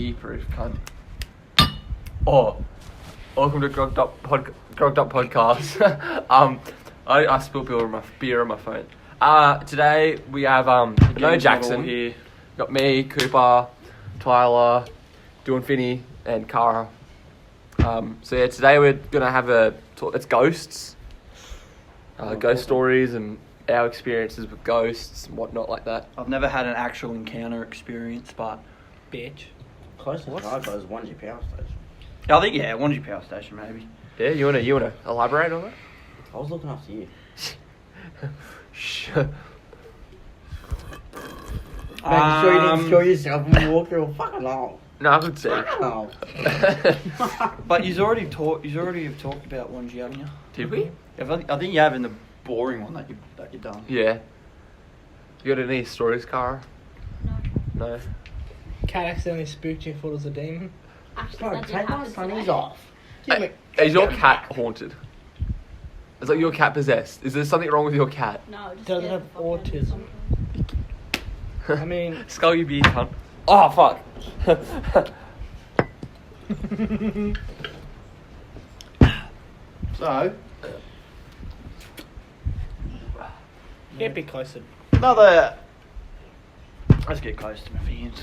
beer-proof cunt. Oh, welcome to Grogged Up Podcast. I spilled beer on my phone. Today we have no Jackson here. Got me, Cooper, Tyler, doing Finny, and Cara. So yeah, today we're gonna have it's ghosts, ghost stories and our experiences with ghosts and whatnot like that. I've never had an actual encounter experience, but Bitch. Close to Cargo's Wanji Power Station. I think Wanji Power Station maybe. Yeah, you wanna elaborate on that? I was looking after you. Sure. Man, you sure you didn't kill yourself when you walked through a fucking hole? No, I could see. No. But you've already talked about Wanji, haven't you? Did we? I think you have in the boring one that you've done. Yeah. You got any stories, Cara? No. No. Cat accidentally spooked you and thought it was a demon. Actually, Bro, that did take my happen sunnies today. off. Give me. Is your cat haunted? Is like your cat possessed? Is there something wrong with your cat? No, just Doesn't get have the fuck out autism. sometimes. I mean, Skull you beard cunt. Oh fuck. So get a bit closer. Let's get close to my fans.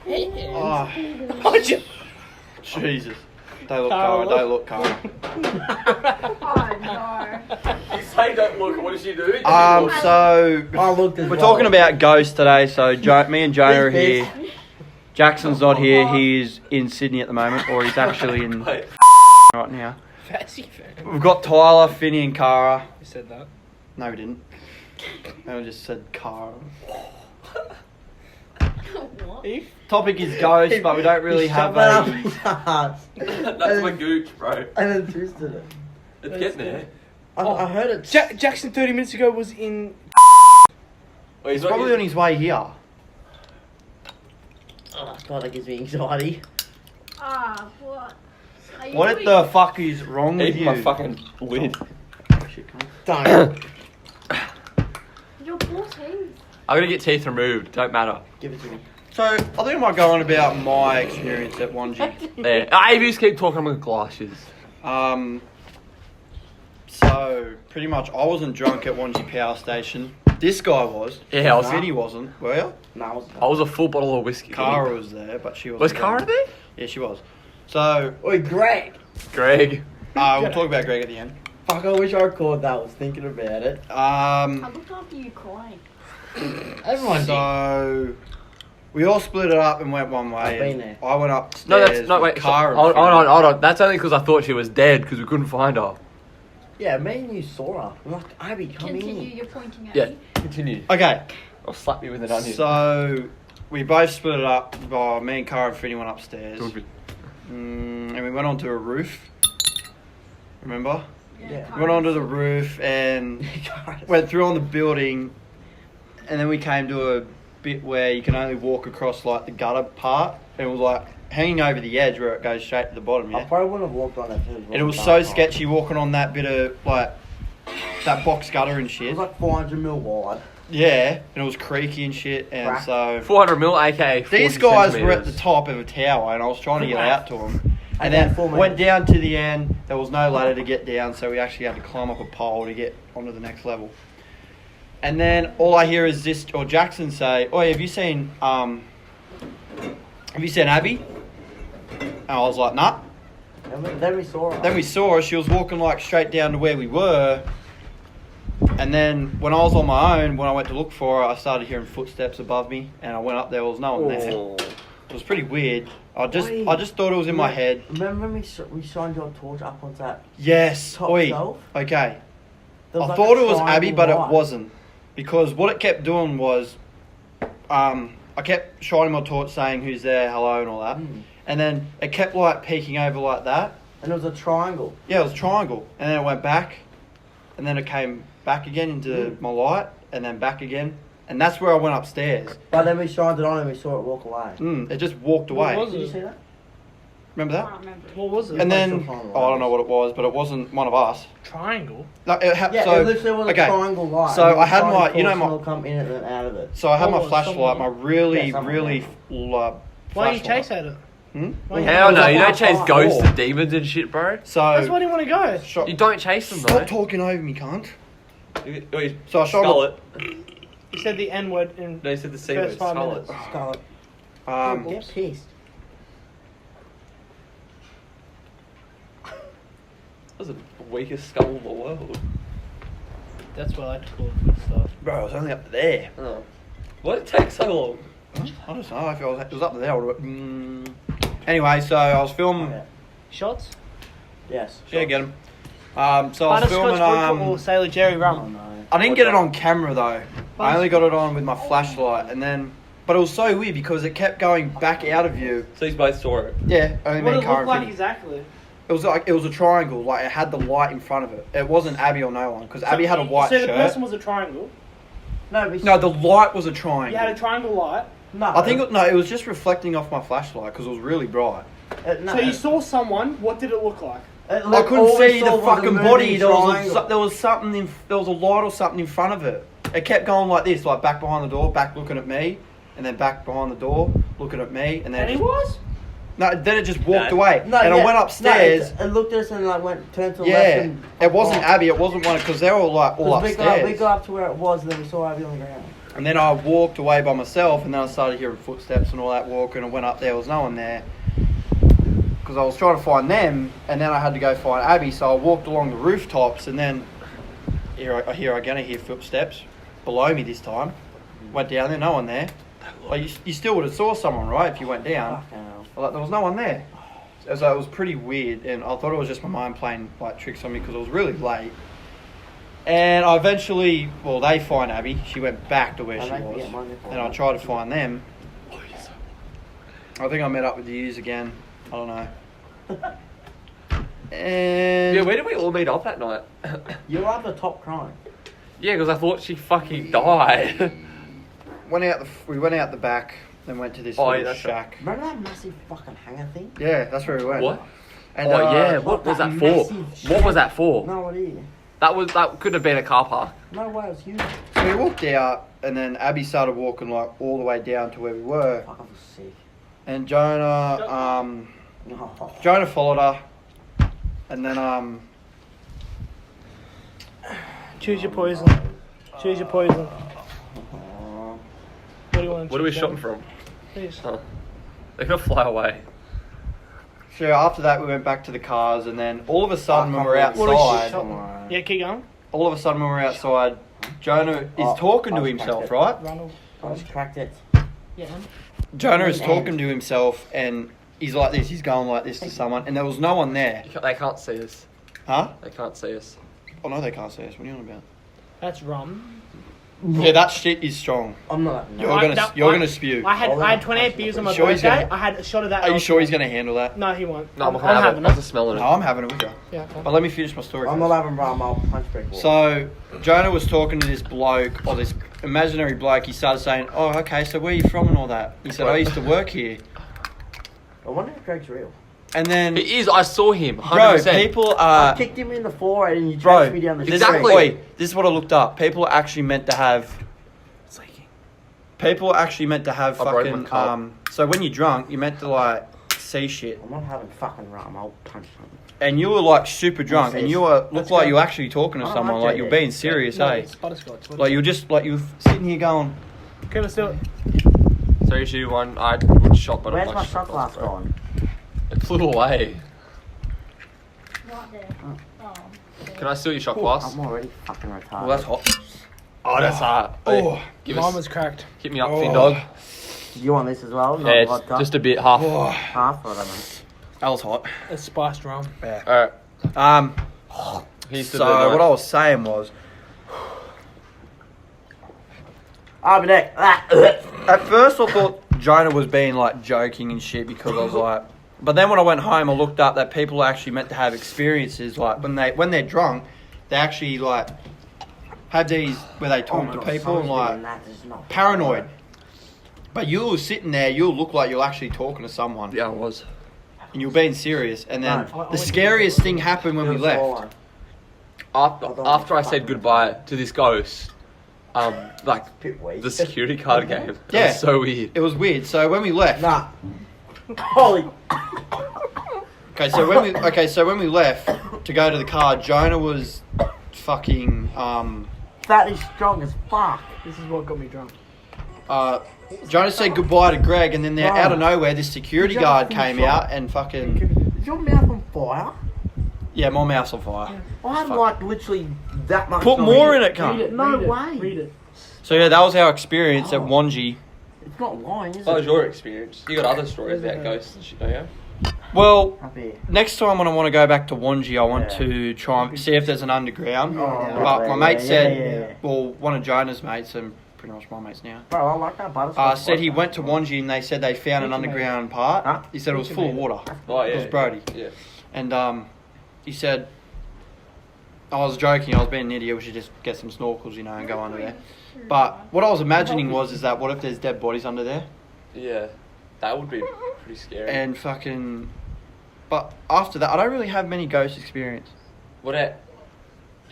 Oh. Oh, Jesus. Don't look, Cara. Don't look, Cara. Oh You say don't look. What does she do? So I looked as we're well. talking about ghosts today. So me and Jonah are This here. Jackson's not here. He's in Sydney at the moment, or he's actually in Wait. right now. Fancy fan. We've got Tyler, Finny, and Cara. You said that. No, we didn't. I just said Cara. What? Topic is ghosts, but we don't really have Shove it up a. his ass. That's my gooch, bro. And then twisted it. It's getting there. I heard it. Jackson 30 minutes ago was in. Wait, He's probably on his way here. Oh, God, that gives me anxiety. Ah, what? Are you What doing? the fuck is wrong with Eating you? my fucking lid. Shit, cunt. Don't. You're 14. I'm gonna get teeth removed. Don't matter. Give it to me. So I think I might go on about my experience at 1G. There. If you just keep talking, I'm gonna glasses. So pretty much, I wasn't drunk at 1G Power Station. This guy was. Yeah, I was. Finny wasn't. Were you? No, I was. I was a full bottle of whiskey. Cara was there, but she wasn't. Was Cara there? Yeah, she was. So Oi, Greg. Greg. we'll talk about Greg at the end. Fuck, I wish I recorded that. I was thinking about it. I looked after you crying. Everyone did. So we all split it up and went one way. I've been and there. I went upstairs. No, that's no. with Wait. Cara and Hold Finny. on. That's only because I thought she was dead because we couldn't find her. Yeah, me and you saw her. I'm like, Abby, come Continue, in. you're pointing at Yeah. me. Continue. Okay, I'll slap you with an onion. so we both split it up. Me and Cara and Finny went upstairs. And we went onto a roof. Remember? Yeah. We went onto the roof and went through on the building, and then we came to a bit where you can only walk across like the gutter part, and it was like hanging over the edge where it goes straight to the bottom. I Yeah, probably wouldn't have walked on it. If and it was so sketchy walking on that bit of like that box gutter and It shit. was like 400 mil wide. Yeah, and it was creaky and shit, and Crack. so 400 mil, aka 40 these guys were at centimeters. the top of a tower, and I was trying to get out to them. And Okay, then 4 meters. went down to the end. There was no ladder to get down, so we actually had to climb up a pole to get onto the next level. And then all I hear is this, or Jackson say, "Oh, have you seen Abby?" And I was like, "Nah." Then we saw her. Then we saw her. She was walking like straight down to where we were. And then when I was on my own, when I went to look for her, I started hearing footsteps above me, and I went up there. There was no one there. Oh. It was pretty weird. I just Wait. thought it was in my head. Remember when we shined your torch up onto that Yes. top Oi. shelf? Okay. There I was like thought a it was Abby, triangle but it light. wasn't. Because what it kept doing was, I kept shining my torch saying who's there, hello, and all that. Mm. And then it kept like peeking over like that. And it was a triangle. Yeah, it was a triangle. And then it went back. And then it came back again into my light. And then back again. And that's where I went upstairs. But then we shined it on and we saw it walk away. It just walked away. What was Did you it? see that? Remember I that? can't remember. What was it? And then, Still can't I don't know what it was, but it wasn't one of us. Triangle. Like, Yeah, so, it literally was okay. a triangle light. So and I had the my- you know torch my- will come in it and out of it. So I had my Oh, flashlight, someone- my really, Yeah, someone really else. Why don't you flashlight. chase at it? Hmm? Why Hell no, you don't That's chase fine. ghosts and demons and shit, bro. So That's why I didn't want to go. shot, You don't chase them, though. stop talking over me, cunt. You So I shot skull him. it. You said the N word in. No, you said the C First word. 5 Skull minutes. it. Scarlet. Get pissed. That was the weakest skull in the world. That's what I like to call it. Good stuff. Bro, I was only up there. Oh. Why did it take so long? I don't know. If it was up there, I would have. Anyway, so I was filming. Okay. Shots? Yes. Yeah, get him. So I was Butterscotch filming. vodka or Sailor Jerry Oh rum? no. I didn't get it on camera though. I only got it on with my flashlight, and then. But it was so weird because it kept going back out of view. So you both saw it. Yeah, only What me did and it look Karen. like exactly? It was like it was a triangle. Like it had the light in front of it. It wasn't Abby or no one because Abby had a white So the shirt. person was a triangle. No, but No, the light was a triangle. You had a triangle light. no. I think it was just reflecting off my flashlight because it was really bright. No. So you saw someone. What did it look like? I couldn't see the fucking body. There was something. There was a light or something in front of it. It kept going like this, like back behind the door, back looking at me, and then back behind the door, looking at me, and then And he was? no. Then it just walked No. away, No, and yeah. I went upstairs. No, it looked at us and like went turned to the left. Yeah, And it wasn't Abby. It wasn't one because they were like all We upstairs. got up to where it was and then we saw Abby on the ground. And then I walked away by myself, and then I started hearing footsteps and all that walking. And I went up there, was no one there. Because I was trying to find them, and then I had to go find Abby, so I walked along the rooftops, and then I hear footsteps below me this time. Went down there, no one there. Like you still would have saw someone, right, if you went down. Fucking hell. Like, there was no one there. So it was pretty weird, and I thought it was just my mind playing like tricks on me because it was really late. And I eventually, well, they find Abby. She went back to where she was, and I tried to find them. I think I met up with yous again. I don't know. And Yeah, where did we all meet up that night? You were up the top crying. Yeah, because I thought she fucking died. we went out the back, then went to this Oh, yeah, little that's right. shack. Remember that massive fucking hanger thing? Yeah, that's where we went. What? And, Oh yeah, what what was that that for? massive What was that for? No idea. That could have been a car park. No way, it was huge. So we walked out, and then Abby started walking like all the way down to where we were, Fuck, I was sick. and Jonah Oh. Jonah followed her, and then Choose your poison. Choose your poison. What do you want to What are we choose, shopping Dan? from? Please. Huh. They're gonna fly away. so after that we went back to the cars, and then all of a sudden when we're What is she outside, shopping? Yeah, keep going. all of a sudden when we're outside, Jonah is Oh, talking to I was himself, cracked. right? Ronald. I just cracked it. Yeah. Jonah is And- talking to himself, and he's like this. He's going like this to someone, and there was no one there. They can't see us. Huh? They can't see us. Oh no, they can't see us. What are you on about? That's rum. Yeah, that shit is strong. I'm not. You're I- gonna that- you're I- gonna spew. I had 28 beers on my Sure he's birthday. gonna- I had a shot of that. Are you last sure he's night. gonna handle that? No, he won't. No, I'm not I'm gonna have having it. I'm it. just smelling No, it. I'm having it with you. Yeah. Okay. But let me finish my story. I'm first. not having rum. I'll punch brick wall. So Jonah was talking to this bloke, or this imaginary bloke. He started saying, "Oh, okay, so where are you from and all that?" He said, "I used to work here." I wonder if Greg's real. And then, He is. I saw him. 100%. bro, people I are. kicked him in the forehead and you Bro, chased me down the this, street. Exactly. wait, this is what I looked up. People are actually meant to have. People are actually meant to have I broke my fucking. cup. So when you're drunk, you're meant to like see shit. I'm not having fucking rum. I'll punch him. And you were like super drunk, and you were looked Let's like go. you were actually talking to I someone, like like it. you were being serious, No, eh? it's butterscotch. Like you were just like you were sitting here going. Okay, let's do it. 3, 2, 1. I would shot, but Where's I'm my like, shot glass gone? It flew away. Right there. Oh. Can I steal your shot glass? I'm already fucking retarded. Well, that's hot. Oh, that's hard. Oh. Give Mine us. was cracked. Hit me up, Oh. Finn dog. You want this as well? Not Yeah, it's vodka? just a bit half. Oh, half. I don't know. that was hot. It's spiced rum. Yeah. Alright. He's So what I was saying was, I'll be there. at first I thought Jonah was being like joking and shit because I was like, but then when I went home, I looked up that people are actually meant to have experiences like when they're drunk, they actually like have these where they talk to people and like paranoid. But you were sitting there, you'll look like you're actually talking to someone, Yeah, I was. and you're being serious. And then No. the scariest thing happened when we left. After I said goodbye to this ghost, like the security card game. That Yeah. was so weird. It was weird. So when we left, Nah. Holy. Okay, so when we left to go to the car, Jonah was fucking That is strong as fuck. This is what got me drunk. Jonah said goodbye to Greg, and then there, Bro. out of nowhere, this security Did you have a guard full came shot? out and fucking Is your mouth on fire? yeah, my mouth's on fire. I'm Fuck. like literally that much. Put not more eating. in it, cunt. Read it. No read it, way. Read it. So yeah, that was our experience at Wanji. It's not lying, is That was it? your experience. You got other stories about ghosts and shit, don't you? Well, Up here. next time when I want to go back to Wanji, I want Yeah. to try and see if there's an underground. Oh, But my mate said, yeah. well, one of Jonah's mates, and pretty much my mates now, Bro, I like that butterscotch. said he went to Wanji and they said they found an underground part. Huh? He said it was full of water. Oh, yeah. It was Brody. Yeah. And he said, I was joking, I was being an idiot, we should just get some snorkels, you know, and go under there. But what I was imagining is that what if there's dead bodies under there? Yeah. That would be pretty scary. And fucking... But after that, I don't really have many ghost experience. What at?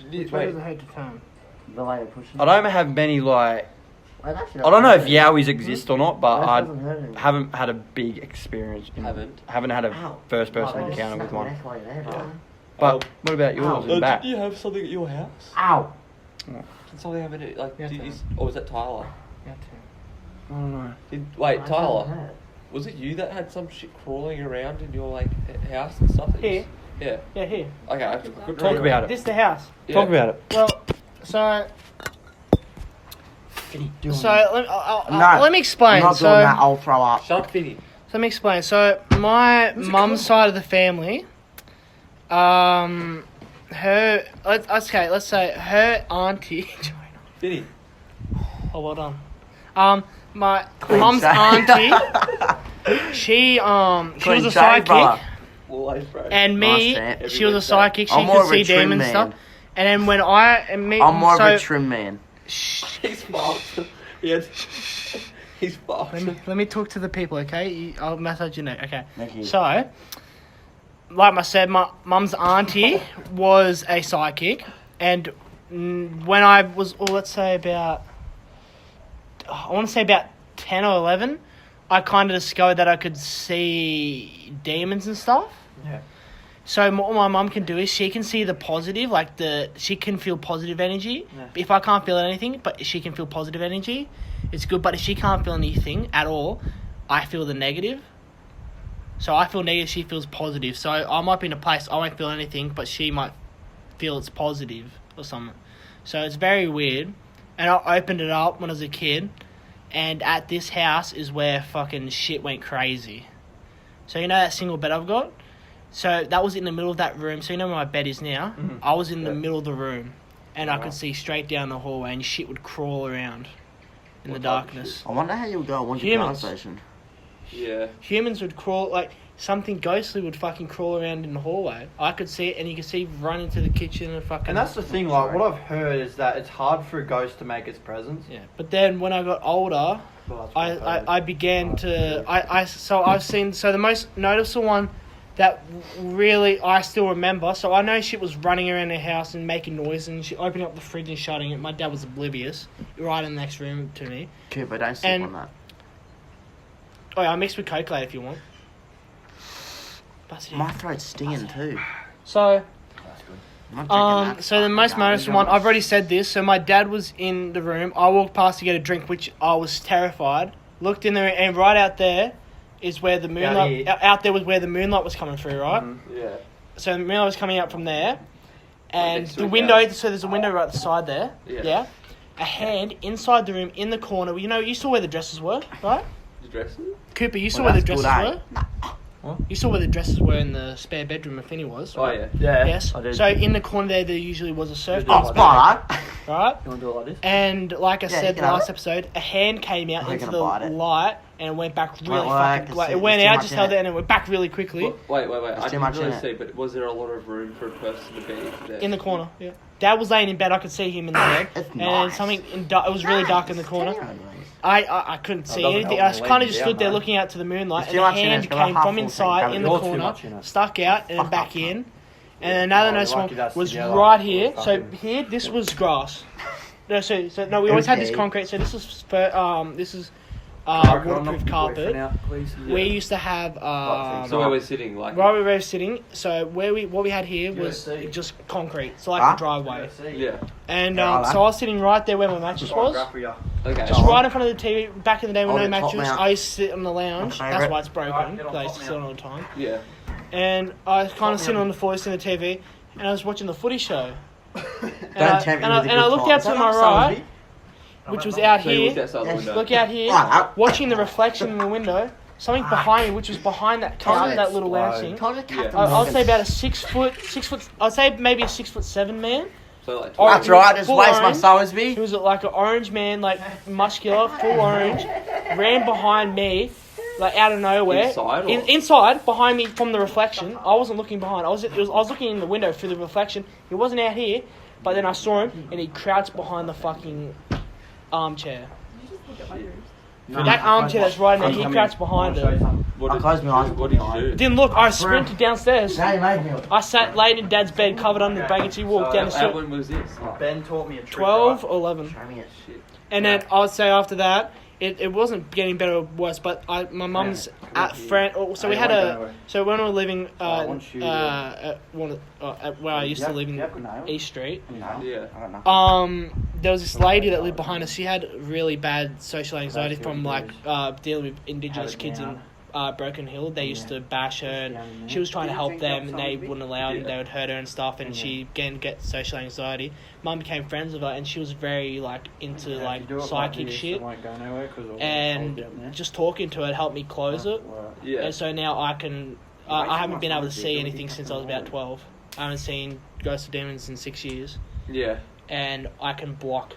Which way Wait. does it head to turn? The way they push it. I don't have many, like... Wait, actually, I don't know if yowies exist or not, but That I doesn't hurt anyone. haven't had a big experience. Haven't? Haven't had a Ow. first-person Oh, they just encounter with stuck one. an X-ray there, bro. But what about yours Ow. in back? Did you have something at your house? Ow. Did something happen at, like, Yeah, or was that Tyler? Yeah, I don't know. Wait, That Tyler, doesn't hurt. was it you that had some shit crawling around in your, like, house and stuff? That you Here? s- Yeah. Yeah, here. Okay, I couldn't Talk remember. about it. This is the house. Yeah. Talk about it. Well, so let me explain. I'm not So doing that, I'll throw up. Shut up, Finny. let me explain. So my mum's side of the family, let's say her auntie. Finny. Oh, well done. My Clean mum's shave. auntie, she was Clean a shave, psychic, brother. Always, bro. and me, Nice, she was a psychic. She I'm more could of a see trim demons and man. stuff. And then when I'm more of a trim man. He's fucked. He's fucked. Let me talk to the people, okay? I'll massage your neck, okay? Thank you. So, like I said, my mum's auntie was a psychic, and when I was, let's say about 10 or 11, I kind of discovered that I could see demons and stuff. Yeah. So what my mum can do is she can see the positive, she can feel positive energy. Yeah. If I can't feel anything, but she can feel positive energy, it's good. But if she can't feel anything at all, I feel the negative. So I feel negative, she feels positive. So I might be in a place, I won't feel anything, but she might feel it's positive or something. So it's very weird. And I opened it up when I was a kid, and at this house is where fucking shit went crazy. So you know that single bed I've got? So that was in the middle of that room. So you know where my bed is now? Mhm. I was in the Yeah. middle of the room, and I Wow. could see straight down the hallway, and shit would crawl around in What the type of darkness. I wonder how you'll go at Wanji Power Humans. Station. Yeah. Humans would crawl, like, something ghostly would fucking crawl around in the hallway. I could see it, and you could see run into the kitchen and fucking... And that's the thing, like, what I've heard is that it's hard for a ghost to make its presence. Yeah, but then when I got older, Well, that's what I've heard. I began to... I've seen... So the most noticeable one that really I still remember... So I know shit was running around the house and making noise, and she opening up the fridge and shutting it. My dad was oblivious. Right in the next room to me. Cooper, don't sleep And- on that. Oh yeah, I mixed with Coke later if you want. That's it. My throat's stinging too. So... I'm not drinking that. So the most noticeable one, I've already said this. So my dad was in the room. I walked past to get a drink, which I was terrified. Looked in there, and right out there is where the moonlight. here. Out there was where the moonlight was coming through, right? Mhm. Yeah. So the moonlight was coming out from there, and next to the it, window. yeah. So there's a window right at the side there. Yeah. A hand inside the room in the corner. You know, you saw where the dresses were, right? The dresses? Cooper, you saw Well, where the that's dresses good, were. What? You saw where the dresses were in the spare bedroom. If any was. Oh, Right? yeah. Yeah. Yes. I did. So in the corner there usually was a surfboard. Oh, Sparta! Right. You want to do it like this? And like I Yeah, said you the can have last it. episode, a hand came out I'm into gonna the bite it. light and it went back really Wait, I fucking. can Like, see it went there's too out, much just in held it. it, and it went back really quickly Wait. I too didn't much really in it. see, but was there a lot of room for a person to be there? in the corner. Yeah. Dad was laying in bed. I could see him in the bed, It's and nice. something. It was really dark in the corner. I couldn't see doesn't anything. help I when kind of you're just laying stood there down, though. looking out to the moonlight, There's and too a much in it, hand it's got a came half from full inside thing. in the You're too corner, much in it. stuck out, and then back in. And another Oh, nice you're one lucky that's was together. right here. We're So fucking- here, this was grass. No, we always had this Okay. concrete. So this is for this is waterproof carpet. We used to have So where we're sitting, like. where we were sitting. So what we had here was just concrete, so like the driveway. Yeah. And so I was sitting right there where my mattress was, Okay. just right in front of the TV. Back in the day when Oh, no the top mattress, mount. I used to sit on the lounge. My That's favourite. why it's broken. 'Cause I used to sit on it all the time. Yeah. And I was kind of sitting on the floor, listening to the TV, and I was watching the footy show. Don't tempt me with the and I good looked out times. to my right, which was out So you looked here. outside the Yes. window. Look out here, Right. watching the reflection in the window. Something behind me, which was behind that couch, that little lounge thing. Told you, Captain I'll say Morgan. about a 6 foot. I'd say maybe a 6'7" man. So like. Oh, That's right, just full waste my orange. Somersby. He was like an orange man, like muscular, full orange, ran behind me, like out of nowhere. Inside or? Inside, behind me from the reflection. I wasn't looking behind. I was looking in the window through the reflection. He wasn't out here, but then I saw him and he crouched behind the fucking armchair. That armchair that's right in there, he crouched behind it. I closed my eyes. What did you do? Didn't look. I sprinted downstairs. Now you made me. I sat laid in Dad's bed, covered under the blankets. He walked down the How street. when was this? Ben taught me a trick. 12 or 11. Show me it. Shit. And then I would say after that, it wasn't getting better or worse. But my mum's at friend. So we had so when we were living at where I used to live in East Street. No. Yeah. I don't know. There was this lady that lived behind us. She had really bad social anxiety from like dealing with Indigenous kids in Broken Hill. They used to bash her, and she was trying to help them, and they wouldn't allow it. They would hurt her and stuff, and she began to get social anxiety. Mum became friends with her, and she was very like into like psychic shit. And just talking to her helped me close it. Yeah. And so now I can. I haven't been able to see anything since I was about 12. I haven't seen ghosts or demons in 6 years. Yeah. And I can block.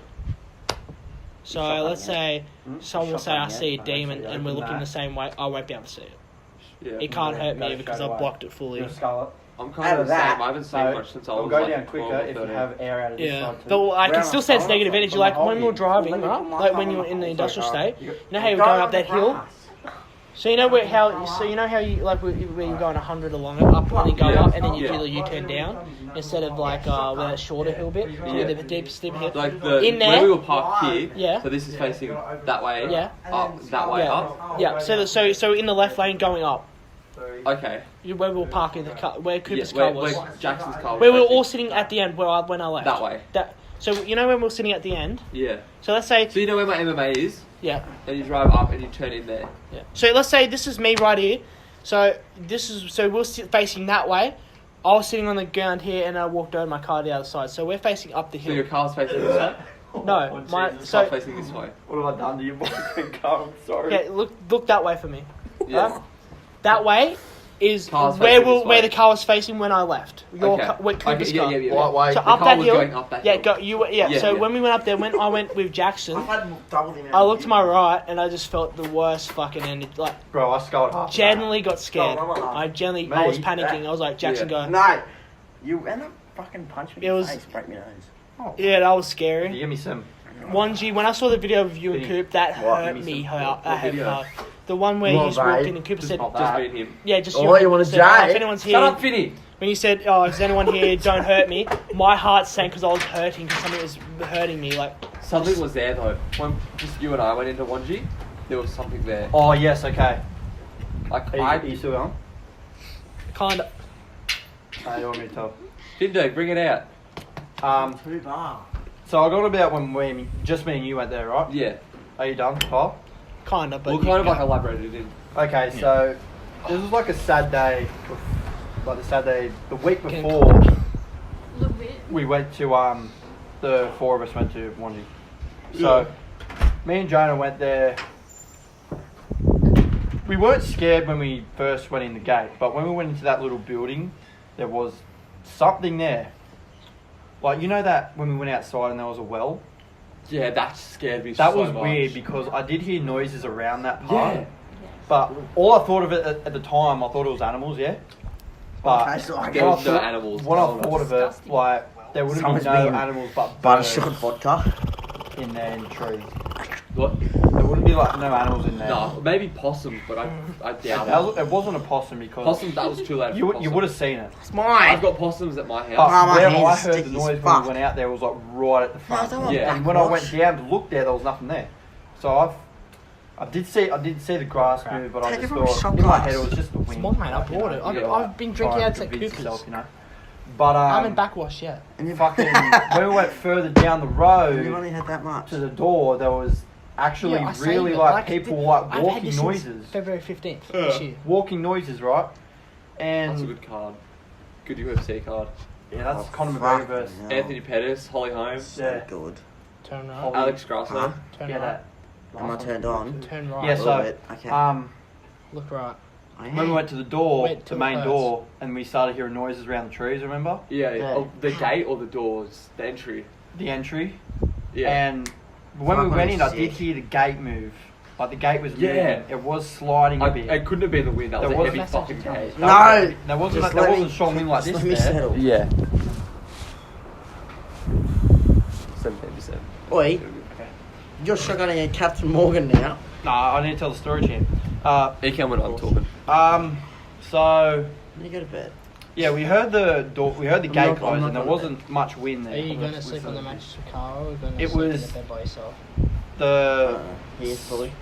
So let's say someone will say I see a demon and we're looking the same way, I won't be able to see it. Yeah. It can't hurt me because I've blocked it fully. I'm kind of the same. I haven't seen much since I was go like down 12 quicker or if you 13. have air out of this Yeah, side too. but I can still sense negative energy. Like when we were driving, right? Like when you were in the industrial state, you know how you were going up that hill. So you know how you like where you're going 100 along it, up and then go up, and then you do the U-turn down instead of like where that shorter hill bit, the deep steeper hill. Like in there, where we were parked here. Yeah. So this is facing that way. Yeah. Up that way up. Yeah. So in the left lane going up, Okay. where we were parking the car, where Cooper's where, car was, where Jackson's car was. where we were facing. all sitting at the end when I left. That way. So you know when we were sitting at the end. Yeah. So let's say So you know where my MMA is, yeah. and you drive up and you turn in there. Yeah. So let's say this is me right here. So we're facing that way. I was sitting on the ground here, and I walked over my car to the other side. So we're facing up the So hill. your car's facing this way. No, my Car's so facing this way. What have I done to you, boy? I'm sorry. yeah. Look that way for me. Yeah. Right? That way is Car's where facing this way. where the car was facing when I left. Okay. Where Cooper's Okay, car. yeah. What way? So The up car that was hill. going up that hill. Yeah. So Yeah. when we went up there, when I went with Jackson, Double the amount. I looked to my right and I just felt the worst fucking end. Like Bro, I sculled half. genuinely got scared. Oh, I'm not I genuinely Me? I was panicking. I was like Jackson, Yeah. go. No, you end up fucking punching me It in the was- face, break my nose. Yeah, that was You scary. give me some. 1G, when I saw the video of you and Vinny, Coop, that what? hurt Give me me some- hard. what video? The one where Come you on, just walked babe. in and Cooper said, Just me and him. yeah, just Oh, you. And you wanna Cooper said, "Oh, die? if anyone's here, Shut up, Finny. when you said, oh, is anyone here, don't hurt me, my heart sank because I was hurting because something was hurting me. Like, Something was there though. When just you and I went into 1G, there was something there. Oh, yes, okay. Like Are you still going? kind of. You want me to tell? Findo, bring it out. Too far. So I got about when just me and you went there, right? Yeah. Are you done, Kyle? Kind of, but We'll you kind of can like go. elaborate it in. Okay, so this was like a sad day. Like the sad day, the week Can- before Little bit. we went to the four of us went to Wanji. So me and Jonah went there. We weren't scared when we first went in the gate, but when we went into that little building, there was something there. Like, you know that when we went outside and there was a well? Yeah, that scared me That so was much. weird because I did hear noises around that part. Yeah. But all I thought of it at the time, I thought it was animals, yeah? But Okay, so I when There I was no thought- animals. when No, I thought of it, disgusting. like, there wouldn't Someone's be no been animals but Butter birds sugar vodka. in there in the trees. What? There wouldn't be like no animals in there. No, maybe possums, but I doubt it. It wasn't a possum because Possums, that was too loud. you for would possum. have seen it. It's mine. I've got possums at my But house. Oh, my where hands I are heard the sticky noise as when fuck. we went out there was like right at the front. No, I don't want Yeah. black And when I watch. went down to look there was nothing there. So I did see the grass Crap. move, but I Take just it from a thought shot in my glass. head it was just the wind. Come on, mate, I like, you bought know, it. I've- you I've gotta been drinking try and out at convince Cooper's. yourself, you know. But I haven't backwash yet. And you've, fucking when we went further down the road you've only had that much. to the door, there was actually Yeah, I saved really it. like people like I've had walking this since noises, February 15th this year. walking noises, right? That's a And good card. Good UFC card. yeah, that's Oh, Conor fuck McGregor versus hell. Anthony Pettis, Holly Holm, So Yeah. good. Turn right. Holly- Alex Grasso. Huh? Turn yeah, right. that. Am I turned on? Turn right. Yeah, A so little bit. Okay. Look right. I When we am. went to the door, Wait the till main it door, and we started hearing noises around the trees. Remember Yeah, Yeah. Oh, the gate or the doors, the entry. the entry? Yeah. And when we Fuck, went I'm in, I sick. did hear the gate move. Like the gate was Yeah. moving. It was sliding a bit. It couldn't have been the wind. That was There a was- heavy That's fucking actually gate. No! There wasn't Just there let wasn't me- strong wind like just this let me there. settle. Yeah. 17%. Oi, Okay. you're shotgunning a Captain Morgan now. Nah, I need to tell the story, champ. He came when I'm talking. So When you go to bed. yeah, we heard the door, we heard the I'm gate not- I'm close, not and there going to wasn't much wind there. Are you going to With sleep on the mattress with Carl or going to It sleep in was- the bed by yourself? The He is fully.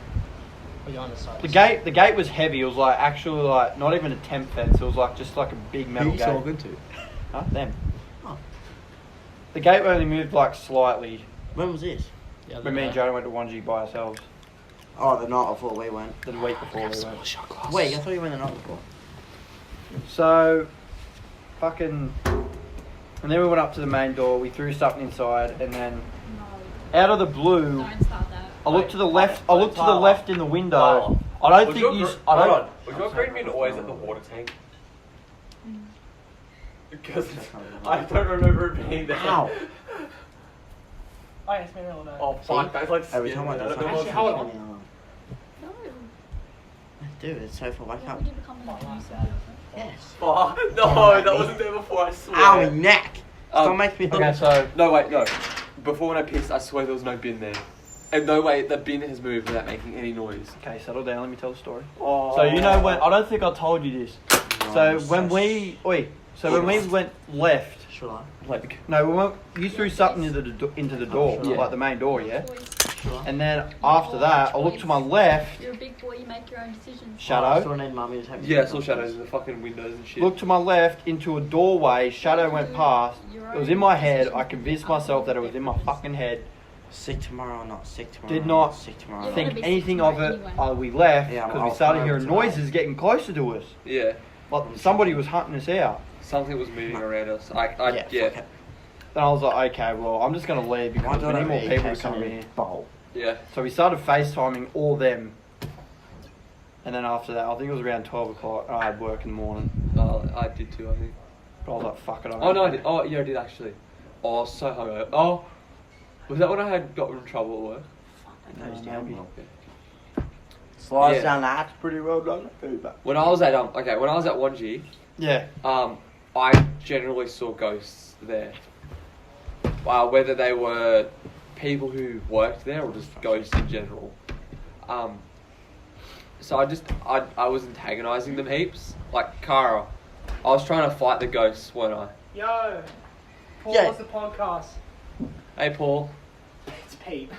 Or you on the side? the gate was heavy. It was like actually like not even a temp fence. It was like just like a big metal gate. to? Huh? Them. Oh. The gate only moved like slightly When was this? The other when me and day. Jonah went to Wanji by ourselves Oh, the night before we went. the week before we Some went. more shot glasses. Wait, I thought you went the night before. So, fucking, and then we went up to the main door. We threw something inside, and then No. out of the blue, Don't start that. I looked to the left. I looked to the left in the window. I don't think you. I don't. Was your green bin always at the water tank? Because I don't remember it being there. How? Oh, yeah, it's been all day. Oh fuck, that's like Every time I scared do me. something. Actually, hold on. No. Dude, it's so far. Wake When up. would you become Oh, like like this? that. Yes. Fuck. No, that wasn't there before, I swear. Ow, my neck. Stop Um, making me Okay, so No, wait, no. Before when I pissed, I swear there was no bin there. And no way, the bin has moved without making any noise. okay, settle down. Let me tell the story. Oh. So you know when I don't think I told you this. So when we when we went left, Should I? like no, we went, you threw something into the door, Yeah. like the main door, yeah. Choice. Should I? And then after that, I looked to my left. You're a big boy, you make your own decisions. Shadow. I still need mummy to take me. Yeah, I to saw the shadows in the fucking windows and shit. Looked to my left into a doorway. Shadow went past. It was in my head. I convinced myself that it was in my fucking head. Sick tomorrow or not sick tomorrow. Did or not sick tomorrow. You're or gonna Think be anything sick of it. tomorrow We left Yeah, because I'll we started find hearing tomorrow. noises getting closer to us. Yeah. Like somebody was hunting us out. Something was moving around us. Yeah, fuck it. Then I was like, okay, well, I'm just gonna leave Why because we don't I need more be people to case come on in here. bowl? Yeah. So we started FaceTiming all them. And then after that, I think it was around 12 o'clock. I had work in the morning. I did too, I think. But I was like, fuck it. Oh, no, I did. Oh, yeah, I did actually. Oh, I was so hungover. Oh, was that when I had got in trouble at work? Goes down well. Slides Yeah. down the hatch pretty well done. When I was at when I was at 1G, Yeah. I generally saw ghosts there. Whether they were people who worked there or just ghosts in general. So I was antagonising them heaps. Like Kara, I was trying to fight the ghosts, weren't I? Yo, Paul, Yeah. what's the podcast? Hey Paul. It's Pete.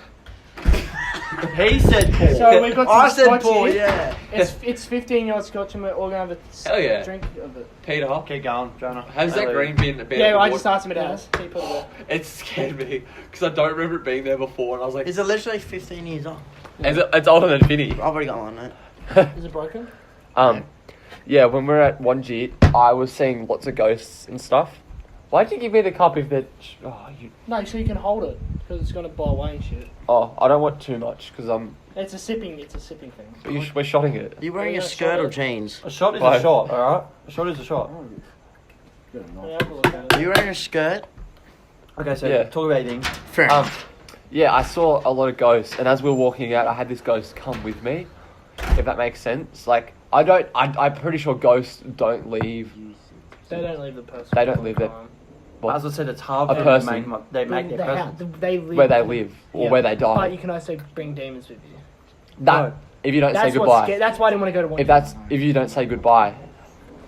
He said Paul. So we got some I said scotch Paul, here. yeah. It's 15-year-old scotch and we're all gonna have a Hell yeah. drink of it. Peter. Keep going, Jonah. Has that green bin been Yeah, at the I just water- asked him it has. He put it there. It scared me because I don't remember it being there before, and I was like, He's literally 15 years old. it's older than Vinny. I've already got one, mate. Is it broken? Yeah, when we were at 1G, I was seeing lots of ghosts and stuff. Why'd you give me the cup if they're... No, so you can hold it because it's gonna blow away and shit. Oh, I don't want too much because It's a sipping thing. we're shotting it. Are you wearing Yeah, a skirt sorry. or jeans? A shot is Both. a shot, alright? A shot is a shot. Yeah, have a look at Are it. you wearing a skirt? Okay, so Yeah. talk about eating. Fair enough. Yeah, I saw a lot of ghosts, and as we were walking out, I had this ghost come with me, if that makes sense. Like, I'm pretty sure ghosts don't leave. They don't leave the person. They don't all the leave it. time. As I said, it's hard A for person. them to make, they make their presence. They live Where they live, or Yeah. where they But die. you can also bring demons with you. That, if you don't say That's goodbye. That's why I didn't want to go to one. If you don't say goodbye.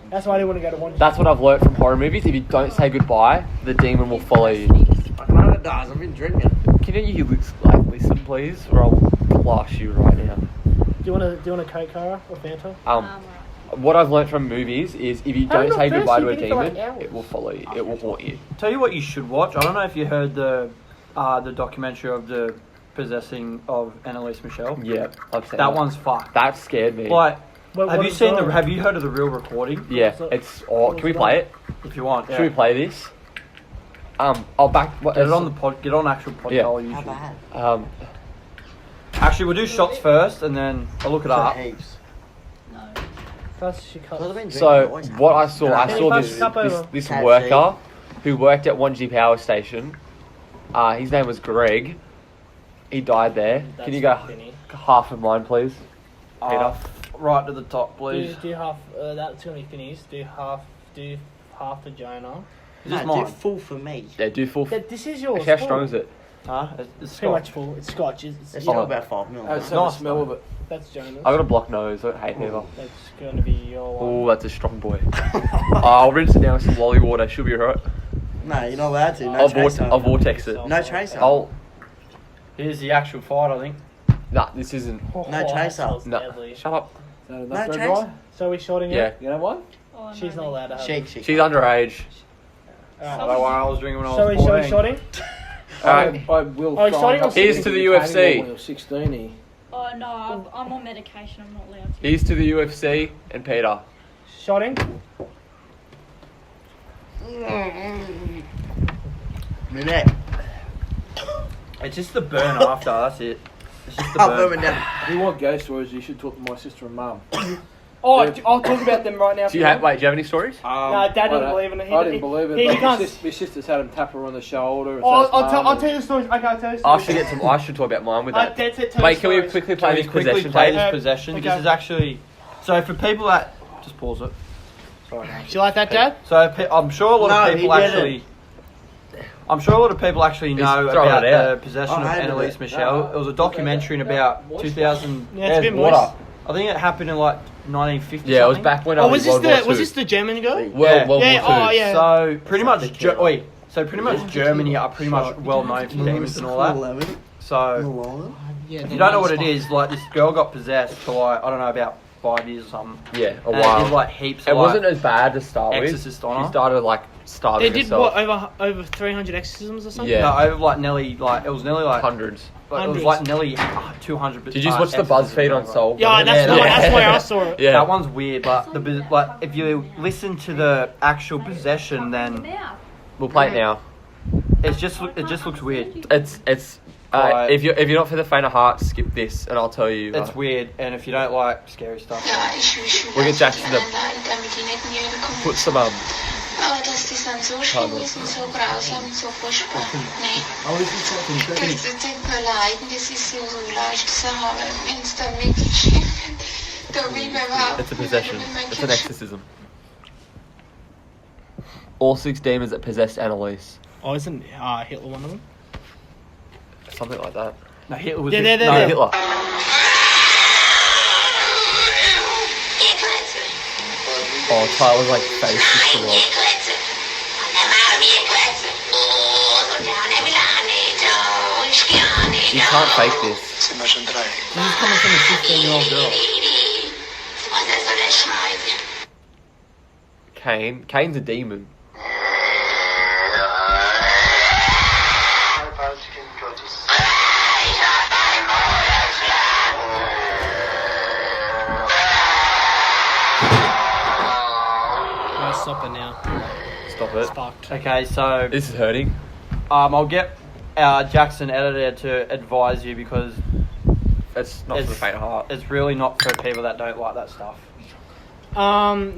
That's why I didn't want to go to one. That's what I've learned from horror movies. If you don't say goodbye, the demon will follow you. I can hope it does. I've been drinking. Can you listen, please, or I'll clash you right now. you want a Coke, Cara, or Fanta? Right. What I've learnt from movies is if you How don't not say goodbye to a thirsty? You've been here for, demon, like, it will follow you. It will haunt you. Tell you what you should watch. I don't know if you heard the documentary of the possessing of Annalise Michelle. Yeah, I've seen That one's fucked. That scared me. Like, What have you is seen that? Have you heard of the real recording? Yeah, What's that? it's. Oh, can we play it? If you want, Should we play this? I'll back. What, Get it on the get on actual podcast. Yeah. How YouTube. bad? Actually, we'll do shots first, and then I'll look it up. Heaps. No. First she cut. Well, I've been drinking, So it always what I happens. saw, I saw Hey, this cup this, over. this KFC. worker who worked at 1G Power Station. His name was Greg. He died there. That's Can you go Vinny. half of mine, please? Peter. Right to the top, please. Do half. That's gonna be finished. Do half for Jonah. Is this No, do mine? full for me. Yeah, do full. This is yours. How strong is it? Huh? It's It's pretty much Scotch. full. It's Scotch. It's It's yeah, not about 5 mil. It's It's nice nice smell of it. that's Jonah's. I got a blocked nose. I hate neither. That's gonna be your one. Oh, that's a strong boy. I'll rinse it down with some lolly water. She'll be right. No, you're not allowed to. No I'll chaser. vortex it. No chaser. Here's the actual fight, I think. Nah, this isn't. Oh, No that chaser. smells No, deadly. shut up. Is that enough No for a chase. dry? So we shorting Yeah, it? You know one? Oh, She's not allowed to have it. Sheik. she's underage. I don't know why I was drinking when I So was we 14. shorting? Alright. I will Oh, he's try starting and on Here's to the UFC. When he was 16, he... Oh no, I'm on medication. I'm not allowed to. Here's to the UFC and Peter. Shorting? Minette. It's just the burn after, that's it. It's just the I'll burn. burn it down. If you want ghost stories, you should talk to my sister and mum. Oh, I'll talk about them right now. Do you have? Wait, do you have any stories? No, Dad doesn't believe in it. I didn't believe it. He but my, can't. my sister's had him tap her on the shoulder. And Oh, say it's I'll mum tell you the stories. Okay, I'll tell you the I stories. should get some. I should talk about mine with that. Dad said tell Mate, the can we stories. quickly Can play we this quickly possession play tape? this possession? Okay. This is actually... So for people that... Just pause it. Sorry, no. Do you like that, Dad? So I'm sure a lot No, of people he didn't. actually... I'm sure a lot of people actually know He's throwing about it the out. possession I of hated Annalise it. Michelle. It was a documentary in about 2000... Yeah, it's a bit water. moist. I think it happened in like 1950 Yeah, it was something. back when I Oh, was was this the German girl? Yeah. World Yeah, War II. oh, yeah. So pretty much, Exactly. pretty much Germany are pretty much well known for demons and all that. So Yeah, if you don't know what it is, like this girl got possessed for like I don't know about 5 years or something. Yeah, a And it while. did like heaps. It Of, wasn't like, as bad to start with. Exorcist on her. She started like starving They did herself. what over 300 exorcisms or something? Yeah. No, over like nearly like it was nearly like Hundreds. It was Hundreds. like nearly 200. Did you just watch the BuzzFeed on Soul? Yeah, that's Yeah, why. yeah. That's why I saw it. Yeah. That one's weird, but like if you listen to the actual possession, then We'll play it now. it just looks weird. It's Right. if you're not for the faint of heart, skip this, and I'll tell you. It's weird, and if you don't like scary stuff, We'll get Jackson to put some Aber dass das dann so schlimm Pardon. ist und so grausam und so furchtbar. Nee. Es tut mir leid, das ist ja so leicht zu sagen, aber wenn es dann wirklich schlimm wird, da will man überhaupt It's a possession. nicht mehr mit It's an Menschen exorcism. All 6 demons that possessed Annalise. Oh, isn't Hitler one of them? Something like that. no, Hitler was Yeah, it. they're No, there. Hitler. Oh, Tyler's like face just to rock. You can't fake this. This is coming from a 15-year-old girl. Cain. Cain's a demon. I'll stop it now. Stop It's it. fucked. Okay, so This is hurting. I'll get our Jackson editor to advise you because It's not for the faint of heart. it's really not for people that don't like that stuff.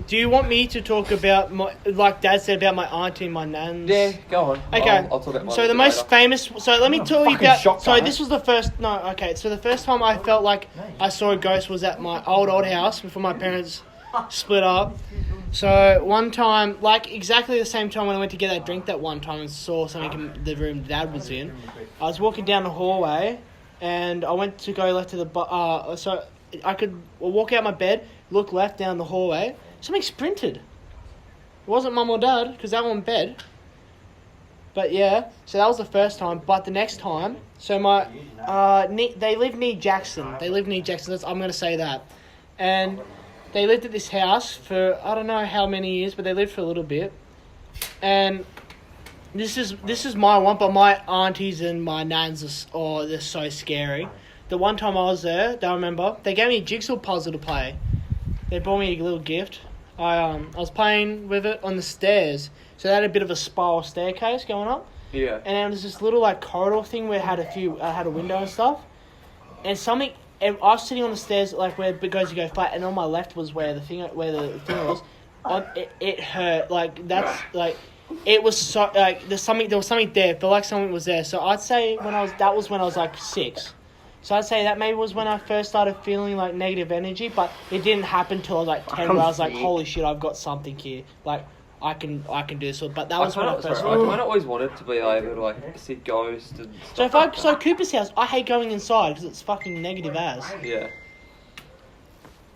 Do you want me to talk about like Dad said about my auntie and my nans? Yeah, go on. Okay. I'll talk about mine So a the bit most later. famous. So let me tell you fucking about. shocked, So guys. this was the first. No, okay. So the first time I felt like I saw a ghost was at my old house before my parents split up. So one time, like exactly the same time when I went to get that drink that one time and saw something in the room Dad was in, I was walking down the hallway, and I went to go left to the so I could walk out my bed, look left down the hallway. Something sprinted. It wasn't Mum or Dad because they were in bed. But yeah, so that was the first time. But the next time, so my they live near Jackson. They live near Jackson. I'm gonna say that, and they lived at this house for I don't know how many years, but they lived for a little bit. And this is my one, but my aunties and my nans they're so scary. The one time I was there, I remember they gave me a jigsaw puzzle to play. They brought me a little gift. I was playing with it on the stairs. So they had a bit of a spiral staircase going up. Yeah. And there was this little like corridor thing where it had had a window and stuff. And I was sitting on the stairs like where it goes to go flat, and on my left was where the thing was. It hurt that's it was so like there was something there. Felt like something was there. So I'd say when I was like 6. So I'd say that maybe was when I first started feeling like negative energy, but it didn't happen till I was like 10. Where I was like, holy shit, I've got something here. Like I can do this. But that was when I first. I kind of always wanted to be able to like see ghosts and stuff. So Cooper's house, I hate going inside because it's fucking negative as. Yeah.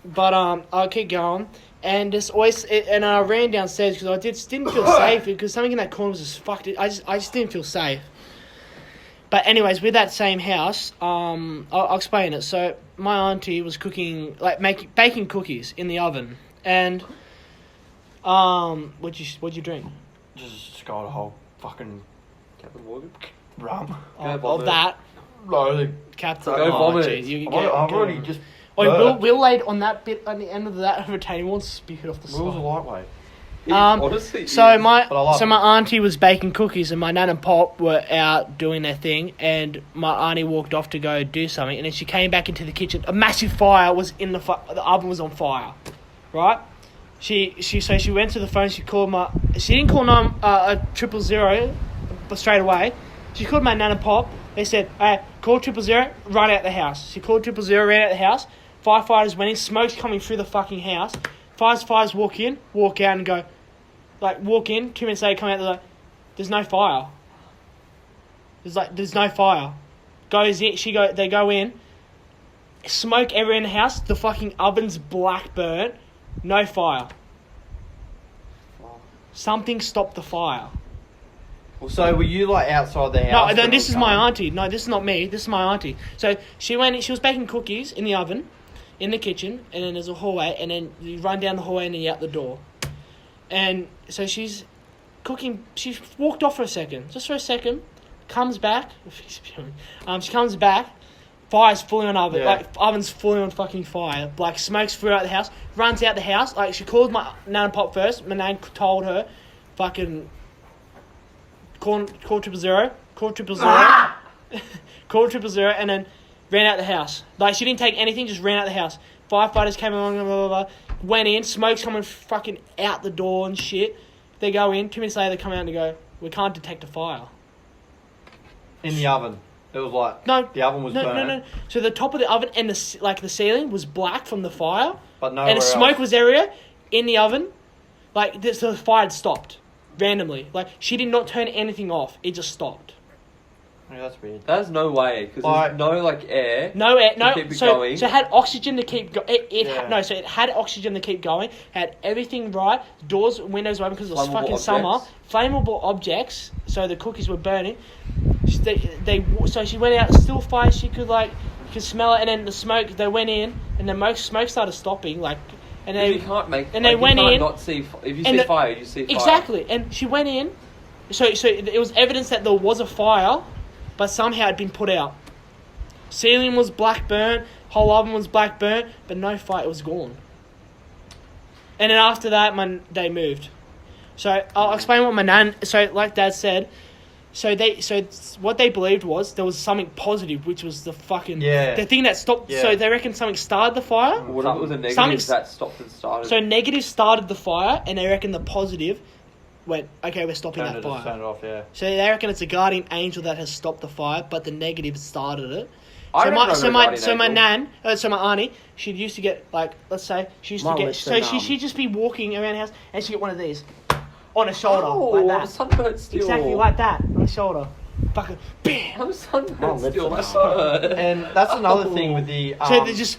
But I'll keep going, and I ran downstairs because I didn't feel safe because something in that corner was just fucked. I just didn't feel safe. But anyways, with that same house, I'll explain it. So my auntie was cooking, baking cookies in the oven, and what'd you drink? Just got a whole fucking Captain Morgan. rum. Of that. No, the Captain. Go vomit. Geez, I've already just. Will laid on that bit on the end of that retaining wall, speak it off the Will's a side. lightweight. Honestly. So my I love my auntie was baking cookies, and my nan and pop were out doing their thing, and my auntie walked off to go do something, and then she came back into the kitchen. A massive fire was in the oven was on fire, right? She went to the phone. She didn't call 000, but straight away, she called my nan and pop. They said, "Hey, call 000, run out the house." She called 000, ran out the house. Firefighters went in. Smoke's coming through the fucking house. Firefighters walk out and go, walk in. 2 minutes later, come out. They're like, "There's no fire." There's no fire. Goes in. They go in. Smoke everywhere in the house. The fucking oven's black burnt. No fire. Something stopped the fire. So were you outside the house? No, this is my auntie. No, this is not me. This is my auntie. So she went. She was baking cookies in the oven, in the kitchen, and then there's a hallway, and then you run down the hallway and then you're out the door. And so she's cooking. She walked off for a second, just for a second. Comes back. She comes back. Fire's fully on oven. Yeah. Oven's fully on fucking fire. Smoke's throughout the house. Runs out the house. She called my nan and pop first. My nan told her, fucking. Call 000, call 000, call 000, and then ran out the house. She didn't take anything, just ran out the house. Firefighters came along, blah, blah, blah, went in, smoke's coming fucking out the door and shit. They go in, 2 minutes later they come out and they go, "We can't detect a fire." In the oven. It was no, the oven was burnt. No. So the top of the oven and the ceiling was black from the fire. But nowhere and the smoke else. was area in the oven. The fire had stopped. Randomly. She did not turn anything off. It just stopped. Yeah, that's weird. There's no way, because there's no air. No air. No. Keep it So going. it had oxygen to keep going. So it had oxygen to keep going. Had everything right. Doors, windows were open because it was fucking summer. Flammable objects. So the cookies were burning. So she went out. Still fire. She could smell it, and then the smoke. They went in, and the smoke started stopping. And they, you can't make. And they went in. Not see. If you see fire, you see fire. Exactly. And she went in. So it was evidence that there was a fire, but somehow it had been put out. Ceiling was black burnt. Whole oven was black burnt, but no fire. It was gone. And then after that, they moved. So I'll explain what my nan. So like Dad said. So what they believed was there was something positive, which was the fucking the thing that stopped. Yeah. So they reckon something started the fire. What was a negative that stopped and started? So negative started the fire, and they reckon the positive went, okay, we're stopping that fire. Turn it off, yeah. So they reckon it's a guardian angel that has stopped the fire, but the negative started it. My auntie, she used to get let's say she used to get. So she'd just be walking around the house, and she'd get one of these on her shoulder, like that. Sunburnt still. Exactly like that on the shoulder. Fucking bam. I'm sunburnt My lips still. are That's hurt. And that's another thing with the. So they're just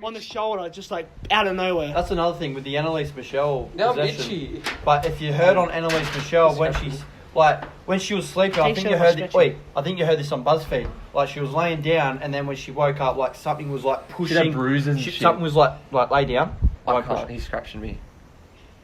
on the shoulder, just out of nowhere. That's another thing with the Annalise Michelle Now I'm possession. itchy. But if you heard on Annalise Michelle Like when she was sleeping, I Take think some you heard. stretching. I think you heard this on BuzzFeed. Like she was laying down, and then when she woke up, like something was like She had pushing. bruises and shit. Something was like lay down. I Like, can't. He's scratching me.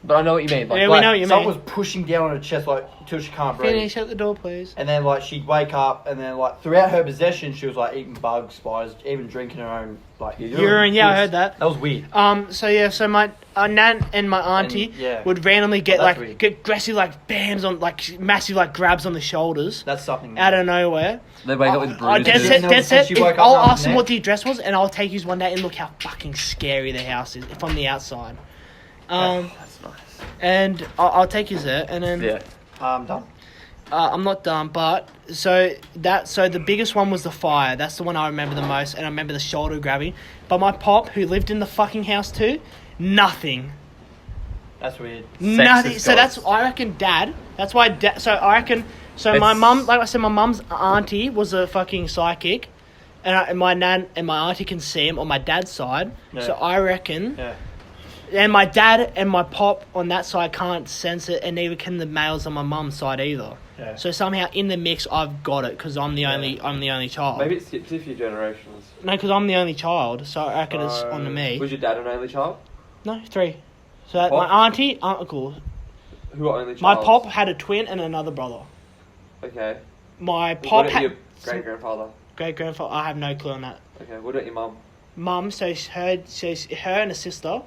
But I know what you mean. Like, Yeah, we know what you someone mean. was pushing down on her chest like till she can't breathe. Finish at the door, please. And then like she'd wake up, and then like throughout her possession, she was like eating bugs, spiders, even drinking her own like Urine, yeah, I heard that. That was weird. So my nan and my auntie And, yeah. would randomly get That's like weird. get aggressive like bams on like massive like grabs on the shoulders That's something. out of nowhere. They wake up with I bruises. dead set. She woke up I'll nothing ask them there. what the address was, and I'll take you one day and look how fucking scary the house is from the outside. That's nice. And I'll take you there, and then Yeah. Done. I'm not done, but so the biggest one was the fire. That's the one I remember the most, and I remember the shoulder grabbing. But my pop, who lived in the fucking house too, nothing. That's weird. Nothing. Sexist So gods. that's I reckon dad. That's why. So I reckon. So my It's- mum, like I said, my mum's auntie was a fucking psychic, and my nan and my auntie can see him on my dad's side. Yeah. So I reckon. Yeah. And my dad and my pop on that side can't sense it, and neither can the males on my mum's side either. Yeah. So somehow in the mix, I've got it because I'm the only child. Maybe it's skipped a few generations. No, because I'm the only child, so I reckon it's on to me. Was your dad an only child? No, 3. So that, Pop? my auntie, uncle, Who are only child? my pop had a twin and another brother. Okay. My What pop about had your great grandfather? great grandfather. I have no clue on that. Okay. What about your mum? Mum, so her and a sister.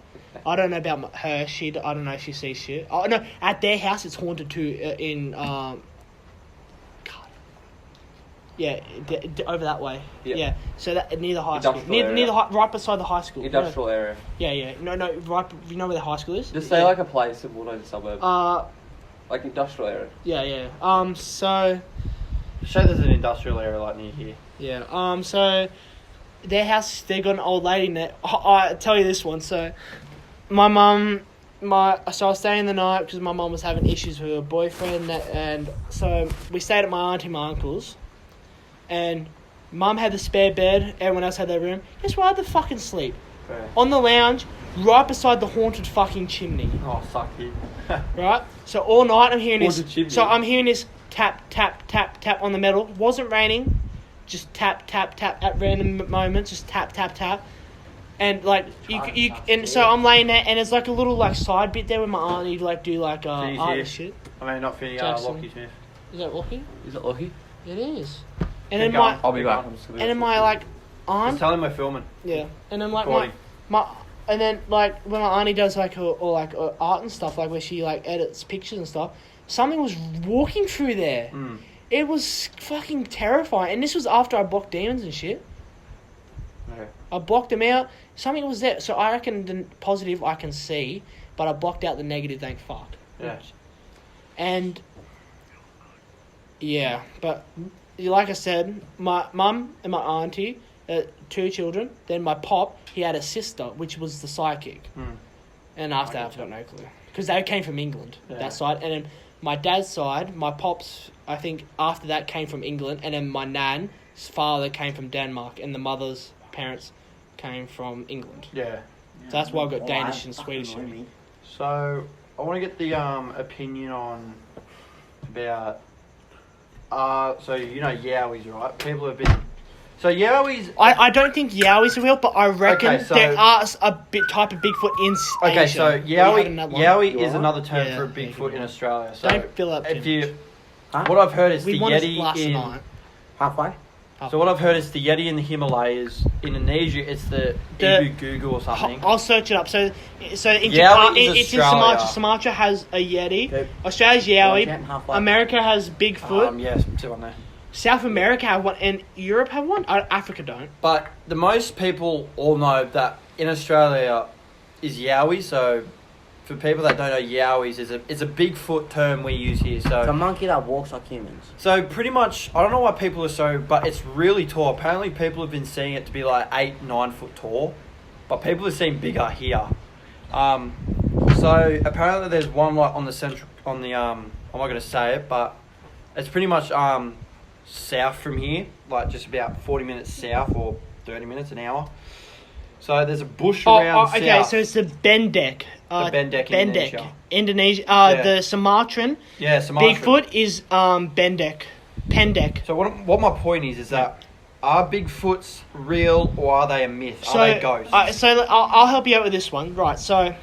I don't know about her. I don't know if she sees shit. Oh no, at their house it's haunted too. God. Yeah, over that way. Yeah. Yeah. So that near the high school, Industrial near area. right beside the high school. Industrial area. No, yeah. No, right. You know where the high school is? Just say Yeah. like a place and we'll know the suburb. Like industrial area. Yeah. So. Show there's an industrial area like near here. Yeah. So their house, they got an old lady in there. I tell you this one. So my mum, so I was staying the night because my mum was having issues with her boyfriend, and so we stayed at my auntie, my uncle's, and mum had the spare bed. Everyone else had their room. Guess where I had the fucking sleep? Where? On the lounge, right beside the haunted fucking chimney. Oh, suck you. Right. So all night I'm hearing Haunted this. chimney. So I'm hearing this tap, tap, tap, tap on the metal. Wasn't raining. Just tap, tap, tap at random moments. Just tap, tap, tap. And like and so I'm laying there, and there's like a little like side bit there where my auntie like do like Jeez, art yeah. and shit. I mean, not Finny, Jackson. Lockie Smith. Is that lucky? Is it lucky? It is. Keep And then going. I'll be Keep back. going. I'm and then my like Just aunt. tell him we're filming. Yeah. And then like Recording. my and then like when my auntie does like her art and stuff, like where she like edits pictures and stuff, something was walking through there. Mm. It was fucking terrifying, and this was after I blocked demons and shit. Okay. I blocked them out. Something was there, so I reckon the positive I can see, but I blocked out the negative. Thank fuck. Yeah. And yeah, but like I said, my mum and my auntie, 2 children. Then my pop, he had a sister, which was the psychic. Mm. And after that, I've got no clue because they came from England. Yeah. That side, and then my dad's side, my pops, I think after that came from England, and then my nan's father came from Denmark, and the mother's parents came from England. Yeah. So that's why I've got Danish and Swedish in me. So I want to get the opinion on about so you know Yowies, right? People have been so Yowies. I don't think Yowies are real, but I reckon Okay, so- there are a bit type of Bigfoot in Okay, Asia. so We had another one. Yowie You is want another one? term Yeah, for a yeah, Bigfoot you in want. Australia. So Don't fill up, if Tim. you, Huh? what I've heard is We the wanted Yeti last in. night. Halfway? So what I've heard is the Yeti in the Himalayas. Indonesia, it's the Ibu Gugu or something. I'll search it up. So in Yowie Japan, is it's in Australia. Sumatra. Sumatra has a Yeti. Okay. Australia's Well, Yowie. Jan, halfway. America has Bigfoot. Yes, two on there. South America have one, and Europe have one. Africa don't. But the most people all know that in Australia is Yowie. So for people that don't know, Yowies is a Bigfoot term we use here. It's a monkey that walks like humans. So pretty much, I don't know why people are so, but it's really tall. Apparently, people have been seeing it to be like 8-9 foot tall, but people have seen bigger here. So apparently, there's one like on the central, on the I'm not gonna say it, but it's pretty much south from here, like just about 40 minutes south or 30 minutes an hour. So there's a bush around Okay, south. so it's the Bendek. Bendek, Bendek, Indonesia. Yeah. The Sumatran. Yeah, Sumatra. Bigfoot is Pendek. So what my point is that are Bigfoots real or are they a myth? So, are they ghosts? I'll help you out with this one. Right. So,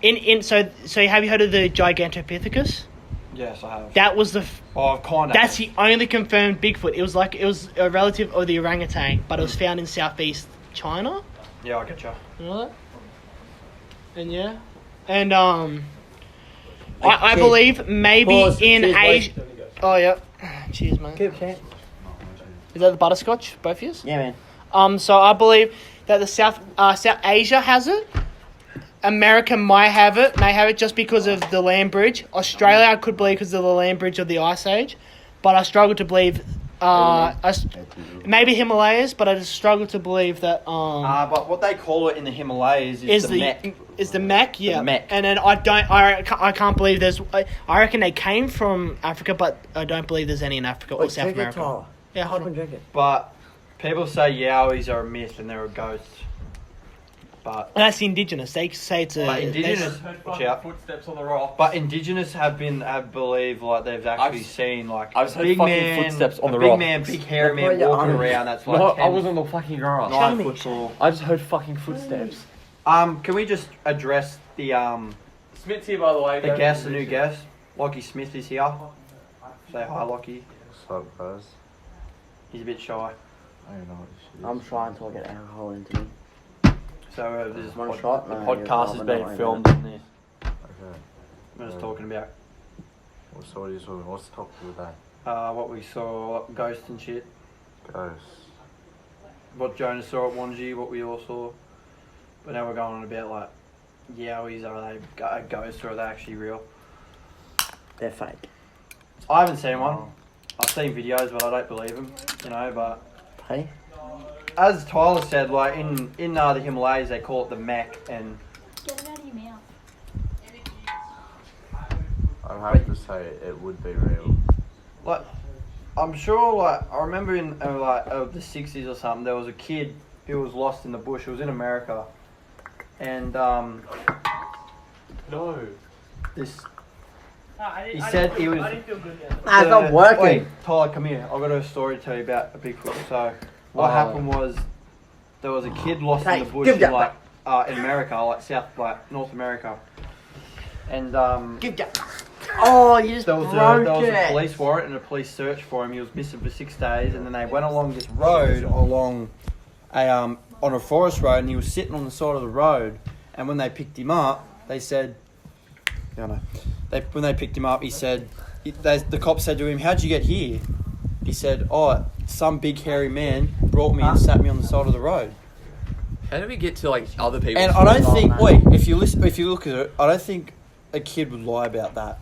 have you heard of the Gigantopithecus? Yes, I have. That was I've kind of. That's the only confirmed Bigfoot. It was a relative of the orangutan, but it was found in southeast China. Yeah, I get you. You know that? And yeah, and I believe maybe Pause. in Cheers, Asia. mate. Oh yeah, cheers, man. Keep champ. Is that the butterscotch, both of you? Yeah, man. So I believe that the South Asia has it. America may have it just because of the land bridge. Australia, I could believe because of the land bridge of the Ice Age, but I struggle to believe. Maybe Himalayas, but I just struggle to believe that. But what they call it in the Himalayas is the Mech. Is the Mech, yeah. The Mech. And then I can't believe there's. I reckon they came from Africa, but I don't believe there's any in Africa or South America. Tyler. Yeah, hold on. Drink it. But people say Yowies are a myth and they're a ghost. But That's the indigenous. They say it's a. But indigenous, watch out. Footsteps on the rock. But indigenous have believed like they've actually seen like I've a heard big fucking man, footsteps on a the big rock. man, big hairy That's man why you're walking honest. around. That's like No, 10, I was on the fucking grass. 9 foot tall. I just heard fucking footsteps. Can we just address the Smith's here, by the way. guest, the new guest? Lockie Smith is here. Say hi, Lockie. What's up, guys? He's a bit shy. I don't know what this shit is. I'm trying to get alcohol into me. So this is One shot? No, podcast is you're being not filmed in this. Okay. We're just talking about So what are you talking? What's the topic with that? what we saw, ghosts and shit. Ghosts. What Jonah saw at Wanji, what we all saw. But now we're going on about like, Yowies, are they a ghost or are they actually real? They're fake. I haven't seen one. I've seen videos, but I don't believe them. You know, but Hey? as Tyler said, like in the Himalayas, they call it the Mech, and Get it out of your mouth. I'd have to say it would be real. like I'm sure, like I remember in of the '60s or something, there was a kid who was lost in the bush. It was in America, and No. this he said he was. I didn't feel good yet. Nah, it's not working. Wait, Tyler, come here. I've got a story to tell you about a Bigfoot. So, what happened was there was a kid lost in the bush give in, that in America, North America, and Give that. Oh, you just there was broke a it. police warrant and a police search for him. He was missing for 6 days, and then they went along this road on a forest road, and he was sitting on the side of the road. And when they picked him up, they said, when they picked him up, he said, the cop said to him, "How'd you get here?" He said, "Oh, some big hairy man brought me and sat me on the side of the road." How do we get to like other people? And I don't think, if you look at it, I don't think a kid would lie about that.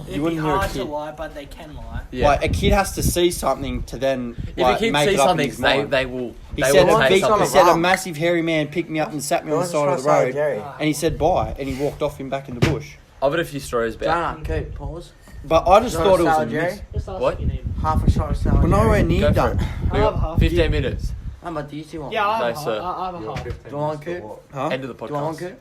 It'd You be wouldn't hear a hard to kid. lie, but they can lie. Yeah. Like a kid has to see something to then If a kid make sees it up in something, his mind. they will. He They said, will a say big, something. he said a wrong. massive hairy man picked me up and sat me on the side of the road, and he said bye, and he walked off him back in the bush. I've got a few stories about. Jonah, okay, pause. But I just You thought want it a was a salad, Jerry? myth. Just ask What? if you need. Half a shot of salad. We're nowhere near Go for done. it. We I'll have got half. 15 minutes. How much do you want? Yeah, I No, have sir. I have a half. Do you want a coop? Huh? End of the Do you want a podcast. coop?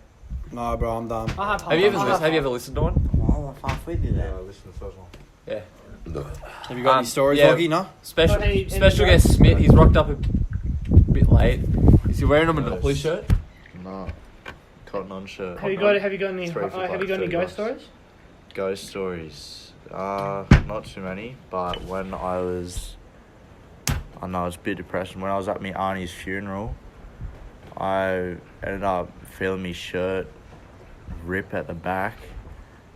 No, bro, I'm done. I have half. Have you ever I listened? Have you ever listened to one? Well, I'm half with you Yeah, then. I listened to the first one. Yeah. Have you got any stories, yeah. Loggy? No? Special Got any special drugs? guest Smith. He's rocked up a bit late. Is he wearing a Monopoly shirt? No. Cotton on shirt. Have you got any? Three for Have you got any $30. ghost stories? Ghost stories. Not too many, but when I was a bit depressed. When I was at my auntie's funeral, I ended up feeling my shirt rip at the back.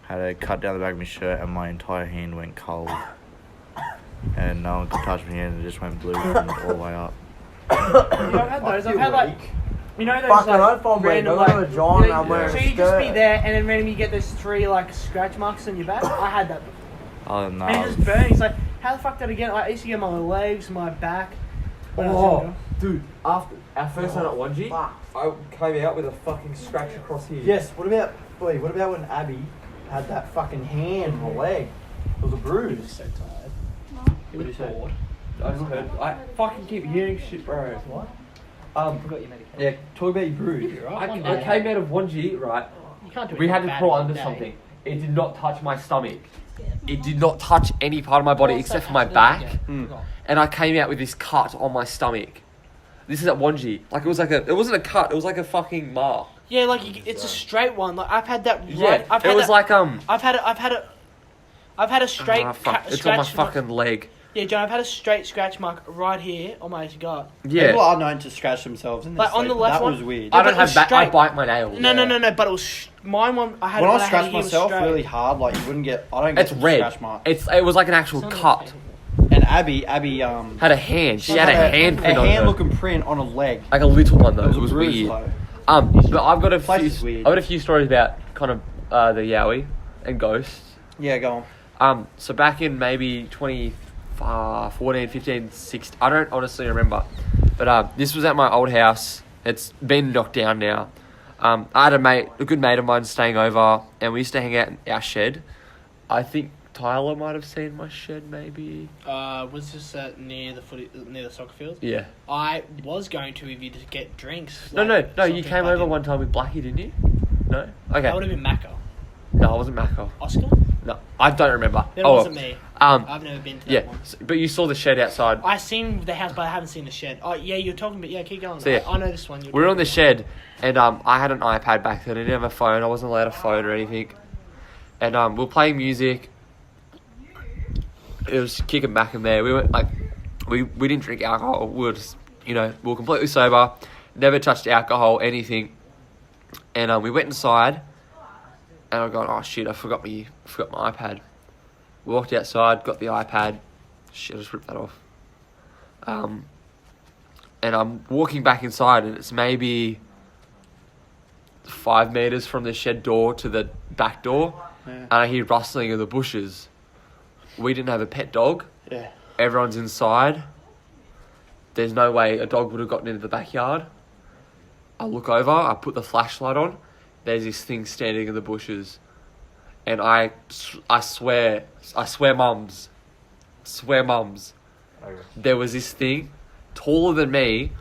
Had to cut down the back of my shirt, and my entire hand went cold. And no one could touch my hand, it just went blue from all the way up. Yeah, I've had those. I've had like, you know those Fucking like hope I'm weak. random I got like. a John, yeah, I'm wearing so a you just be skirt. there, and then randomly you get those 3 like scratch marks on your back. I had that, Oh no. and it just burns. It's like, how the fuck did I get it? I used to get my legs, my back. when I was younger. Dude, after our first night at 1G, Fuck. I came out with a fucking scratch across here. Yes, what about when Abby had that fucking hand on her leg? It was a bruise. So tired. No. It was bored. I just heard. I fucking keep hearing shit, bro. What? Forgot your medication. Yeah, talk about your bruise. You're I right. came out of 1G, right, can't do we had to anything crawl bad under all day. something. It did not touch my stomach. It did not touch any part of my body What's except that for my actually? back. Yeah. Mm. And I came out with this cut on my stomach. This is at Wanji. Like it wasn't a cut. It was like a fucking mark. Yeah, like it's a straight one. Like I've had that. Right, Yeah, I've it had was that, like I've had a straight fuck, it's scratch. on my fucking leg. Yeah, John, I've had a straight scratch mark right here on my gut. Yeah, People are known to scratch themselves in their Like, on sleep, the but left that one- was weird. Yeah, I but don't it was have I straight. bite my nails. No, but it was mine one. I had When one I had scratch here was myself straight. really hard, like you wouldn't get. I don't get It's red. scratch mark. It was like an actual It's on the cut. table. And Abby, Had a hand. She had a handprint on her. hand-looking print on a leg. Like a little one though. It It was bruise, weird. though. But I've got Place is weird. I've got a few stories about kind of the Yowie and ghosts. Yeah, go on. So back in maybe 2014, 15, 16, I don't honestly remember. But this was at my old house. It's been knocked down now. I had a good mate of mine staying over, and we used to hang out in our shed. I think Tyler might have seen my shed, maybe. Was this near the soccer field? Yeah. I was going to with you to get drinks. No. You something came like over that. one time with Blackie, didn't you? No. Okay. That would have been Mako. No, I wasn't Mako. Oscar? No, I don't remember. That wasn't me. Um. I've never been to that Yeah, one. but you saw the shed outside. I seen the house, but I haven't seen the shed. Oh yeah, you're talking about. Yeah, keep going. So, yeah. I know this one. We were on the shed, and I had an iPad back then. I didn't have a phone. I wasn't allowed a phone or anything. And we were playing music. It was kicking back in there. We went we didn't drink alcohol. We were just, we were completely sober. Never touched alcohol, anything. And we went inside, and I got, oh shit, I forgot my iPad. Walked outside, got the iPad. Shit, I just ripped that off. And I'm walking back inside, and it's maybe 5 meters from the shed door to the back door, and I hear rustling in the bushes. We didn't have a pet dog. Yeah. Everyone's inside. There's no way a dog would have gotten into the backyard. I look over, I put the flashlight on. There's this thing standing in the bushes. And I swear mums, there was this thing taller than me,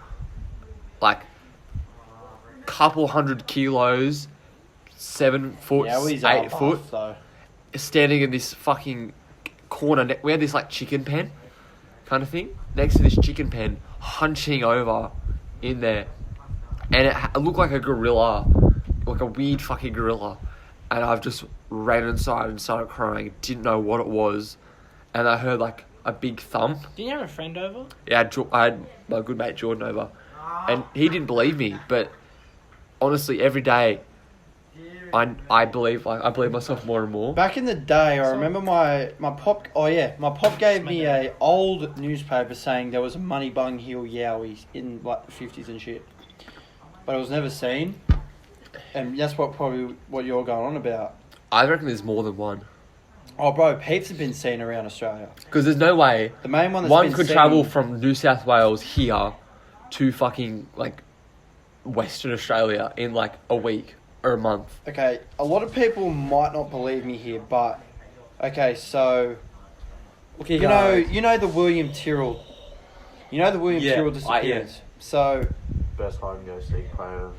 like couple 100 kilos, 7 foot, Yeah, he's 8 foot, though. standing in this fucking corner. We had this like chicken pen kind of thing next to this chicken pen, hunching over in there, and it looked like a gorilla, like a weird fucking gorilla. And I've just ran inside and started crying. Didn't know what it was, and I heard like a big thump. Didn't you have a friend over? Yeah, I had my good mate Jordan over, and he didn't believe me. But honestly, every day, I believe myself more and more. Back in the day, I remember my pop. Oh yeah, my pop gave me a old newspaper saying there was a Moneybung Hill Yowie in like the 50s and shit, but it was never seen. And that's probably what you're going on about. I reckon there's more than one. Oh, bro, heaps have been seen around Australia. Because there's no way The main one that's one been could seen, travel from New South Wales here to fucking like Western Australia in like a week or a month. Okay, a lot of people might not believe me here, but okay, so Okay, you know the William Tyrrell. You know the William Yeah, Tyrrell disappearance. So, Best hide and go seek player.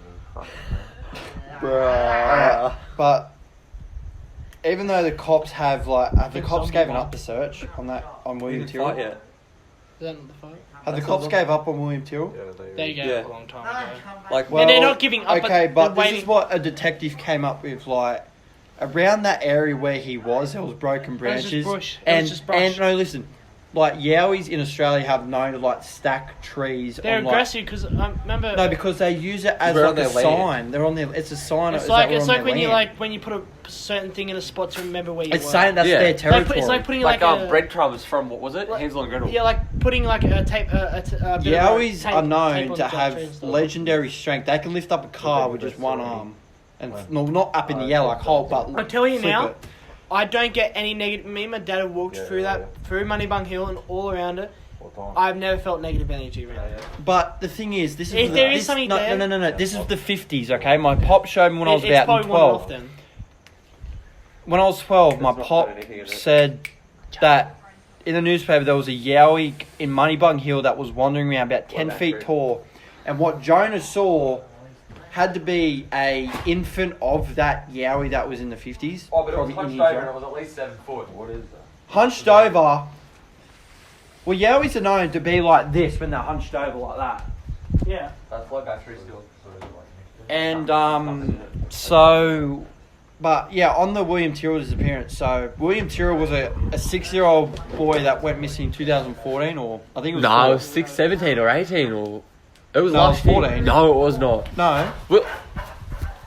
bruh. But even though the cops have the cops given up the search on William Tyrrell? Fight yet. Is that not the phone? Have the cops gave up on William Tyrrell? Yeah, There you go. Yeah. A long time ago. Like, Well, they're not giving up, Okay, but but they're this is waiting. what a detective came up with. Like around that area where he was, there was broken It was branches, just brush. It was and just brush. and no, listen, like Yowies in Australia have known to like stack trees. They're on, like, aggressive because remember. No, because they use it as We're like on a their land. sign. They're on their. It's a sign. it's is like that we're it's on like their when you land. when you put a certain thing in a spot to remember where you It's were. saying that's Yeah. their Like, territory. It's like putting Like a breadcrumbs from what was it? Like- Hansel and Gretel. Yeah, like putting like a tape. A bit of Yowies tape- are tape known on to the tree and have stuff. legendary strength. They can lift up a car with just one arm, and no, not up in the air like hold, but I tell you flip now, it. I don't get any negative. Me and my dad have walked Yeah, through yeah, through Moneybung Hill and all around it. What time? I've never felt negative energy around it. But the thing is, this is If there is this, something no, there- no. This is the 50s, okay? My pop showed me when I was It's about probably 12. one off then. When I was 12, my There's not pop anything in it. said that in the newspaper there was a Yowie in Moneybung Hill that was wandering around about 10 that feet tree? tall. And what Jonah saw had to be a infant of that Yowie that was in the 50s. Oh, but it was probably in hunched his over young- and it was at least 7 foot. What is that? Hunched over. Well, Yowies are known to be like this when they're hunched over like that. Yeah. That's low battery still. And so, but yeah, on the William Tyrrell disappearance. So William Tyrrell was a 6-year-old boy that went missing in 2014, or I think it was. No, it was 6, 17 or 18 or... It was No, it was last year. 14. No, it was not. No,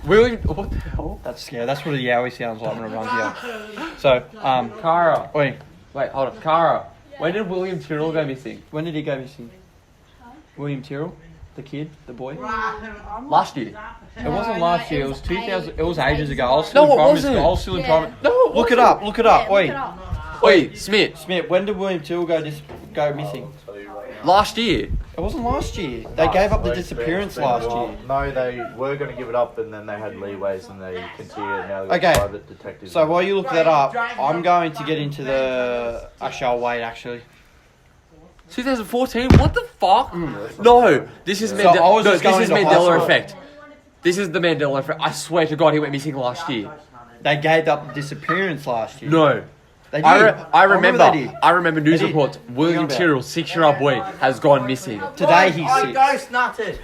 William... What the hell? that's that's what a Yowie sounds like when it runs here. So, Cara. wait, Wait, hold on. Cara. When did William Tyrrell go missing? when did he go missing? William Tyrrell, the kid, the boy. Last year. It wasn't last year. It was 2000. It was ages ago. I was No, still in it primary wasn't. school. I was still in Yeah. primary. No, Look it up. Look it up. Wait, Wait, Smith. Smith. When did William Tyrrell go missing? Last year. It wasn't last year. They gave up the disappearance last year. No, they were going to give it up, and then they had leeways, and they continued. Now they've got Okay. private detectives. So while you look that up, I'm going to get into the. Actually, I'll wait. Actually, 2014? What the fuck? No, this is So I was no, just this going is into high Mandela school. effect. This is the Mandela effect. I swear to God, he went missing last year. they gave up the disappearance last year. No. They did. I remember. they did. I remember news They did. reports. William about? Tyrrell, 6-year-old boy, has gone missing. Today he's I 6. ghost nutted.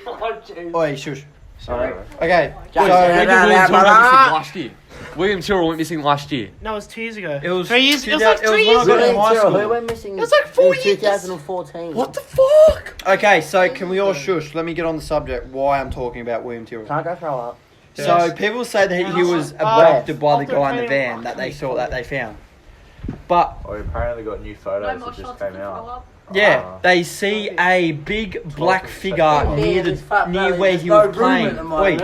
Oh, jeez. Oi, shush. Sorry. Okay, When so did William Tyrrell go missing last year? William Tyrrell went missing last year. No, it was 2 years ago. it was 3 years. It was 2000 like 3 when I years got ago. in high school. Who went missing? It was like 4 in years. 2014. What the fuck? Okay, so can we all shush? Let me get on the subject. Why I'm talking about William Tyrrell. Can't go throw up. So people say that he was abducted by the guy in the van that they saw that they found. But Oh, we apparently got new photos that just came out. yeah, they see a big black figure near where he was playing. Wait,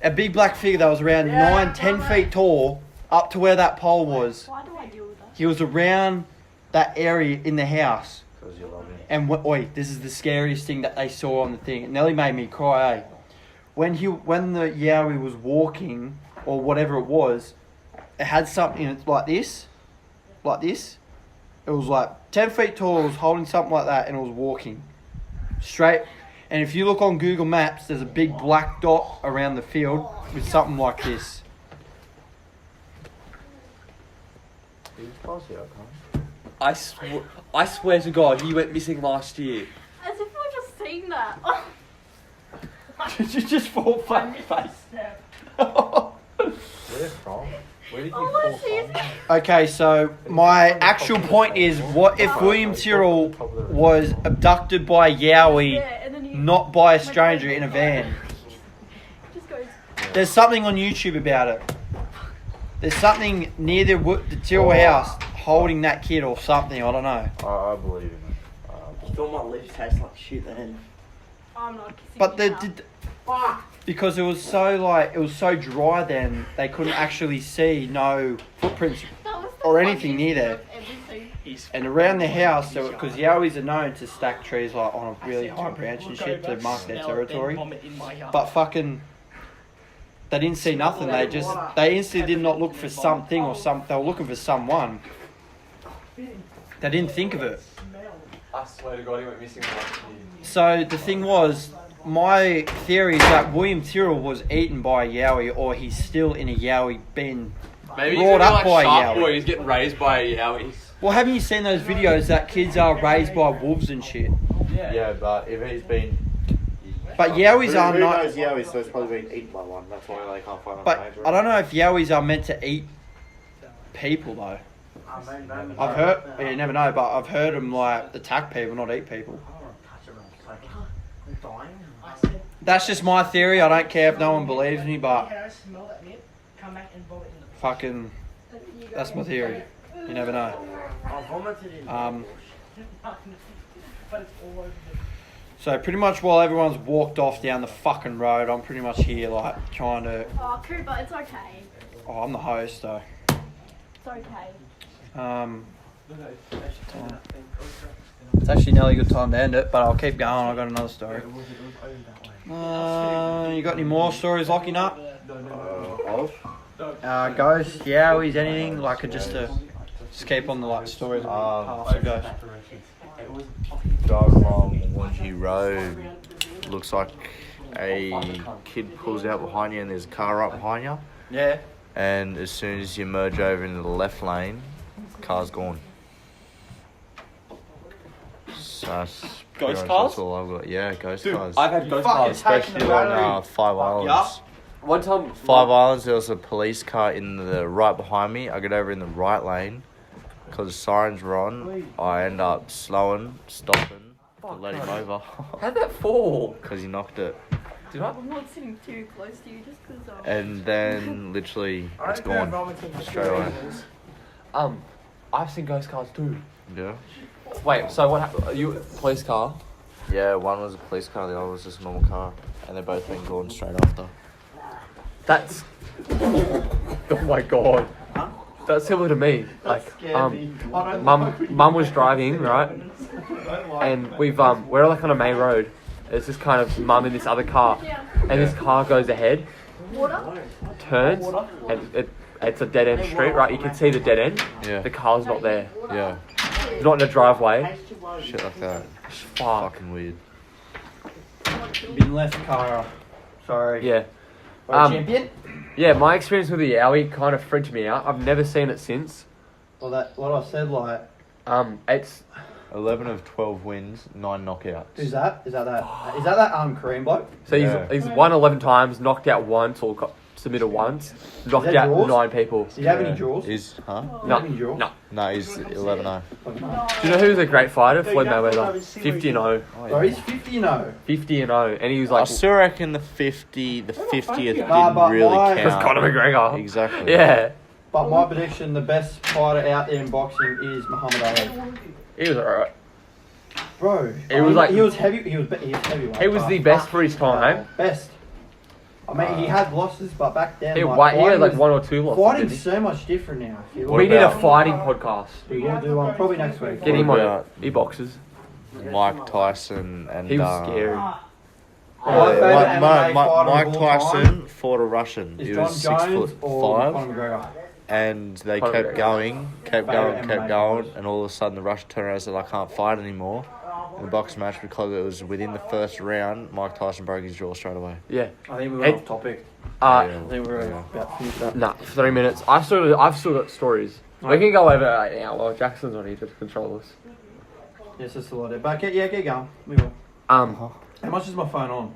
a big black figure that was around 9-10 feet tall, up to where that pole was. Why do I deal with that? He was around that area in the house. Because you love him. And wait, this is the scariest thing that they saw on the thing. It nearly made me cry. Eh? When the Yowie was walking or whatever it was, it had something like this. It was like 10 feet tall. It was holding something like that, and it was walking straight. And if you look on Google Maps, there's a big black dot around the field with something like this. I swear to God, he went missing last year. As if I just seen that. Did you just fall flat face? Where from? Where did you All I fall see is from? Okay, so my actual point is, what if William Tyrrell was abducted by a Yowie, yeah, and then he not by a stranger in a van? just goes. There's something on YouTube about it. There's something near the Tyrrell house holding that kid or something. I don't know. I believe in it. I thought my lips taste like shit then. I'm not kissing But you they now. did because it was so dry then they couldn't actually see no footprints That was the or anything funniest near thing there. I've ever seen. And around the house, because Yowies are known to stack trees like on a really high branch and shit to mark their territory. But fucking, they didn't see nothing. They instantly did not look for something or some. They were looking for someone. They didn't think of it. I swear to God, he went missing last year. So the thing was, my theory is that William Tyrrell was eaten by a Yowie, or he's still in a Yowie being Maybe he's brought gonna be up like by a Shark Yowie. Boy. He's getting raised by a Yowie. Well, haven't you seen those videos that kids are raised by wolves and shit? Yeah, but if he's been... But Yowies are Who not. knows Yowie, so it's probably been eaten by one. That's why they can't find But a I don't know if Yowies are meant to eat people though. I've heard. You never know, but I've heard them like attack people, not eat people. That's just my theory. I don't care if no one believes me, but fucking, that's my theory. You never know. So pretty much while everyone's walked off down the fucking road, I'm pretty much here like trying to. Oh, Cooper, it's okay. Oh, I'm the host though. It's okay. It's actually nearly a good time to end it, but I'll keep going. I've got another story. You got any more stories locking up? Ghosts, Yowies, anything? Like just keep on the like stories of past of ghosts. Driving along Wunji Road, looks like a kid pulls out behind you and there's a car right behind you. Yeah. And as soon as you merge over into the left lane, car's gone. So that's pretty Ghost much cars? That's all I've got. Yeah, ghost Dude, cars. I've had ghost Fucking cars. Especially on Five Islands. One time, Five Islands, there was a police car in the right behind me. I get over in the right lane because the sirens were on. I end up slowing, stopping, to let him over how'd that fall? because he knocked it. Did I? I'm not sitting too close to you just because And then literally it's gone straight away. I've seen ghost cars too. Yeah. Wait, so what happened? You police car? Yeah, one was a police car, the other was just a normal car, and they both been gone straight after. That's. Oh my god. That's similar to me. Like, mum was driving, right? And we're like on a main road. It's just kind of mum in this other car, and this car goes ahead, turns, and it's a dead end street, right? You can see the dead end. Yeah. The car's not there. Yeah. Not in a driveway. Shit like that. Fuck. Fucking weird. Been left car. Sorry. Yeah. Champion? Yeah, my experience with the Yowie kind of freaked me out. I've never seen it since. Well, that what I said, like, It's 11 of 12 wins, 9 knockouts. who's that? Is that Kareem bloke? so Yeah. he's won 11 times, knocked out once, or got submitted once, knocked that out draws? 9 people. Do you have any draws? Is, huh? Do you No, have any draws? no. No, he's 11-0. Do you know who's a great fighter? Floyd Mayweather. 50-0. Bro, he's 50-0. 50-0, and he was I like, still reckon the 50th didn't Nah, but really my- because count. Conor McGregor. Exactly. Yeah, But my prediction, the best fighter out there in boxing is Muhammad Ali. he was alright. Bro, It was like- he was heavy. He was heavyweight. He was the best for his time. Best. I mean, he had losses, but back then, He like, had like fighting 1 or 2 losses. Fighting's didn't he? so much different now. I feel. What We need a about- fighting podcast. We will do one probably next week. Get him What on about- it. He boxes. Mike Tyson and He was scary. My favourite MMA fighter Mike of all time Tyson fought a Russian. is He John was Jones or 6'5", Conor McGregor. and they Conor kept McGregor. going, kept Favourite going, MMA going, fighters. and all of a sudden the Russian turned around and said, "I can't fight anymore." In the box match, because it was within the first round, Mike Tyson broke his jaw straight away. Yeah. I think we Hey. went off topic. Uh, I think we're about to finish up. Nah, 3 minutes. I've still got stories. We can go over an hour. Jackson's on here to control us. Yes, that's a lot. But get going. We will. Um, How much is my phone on?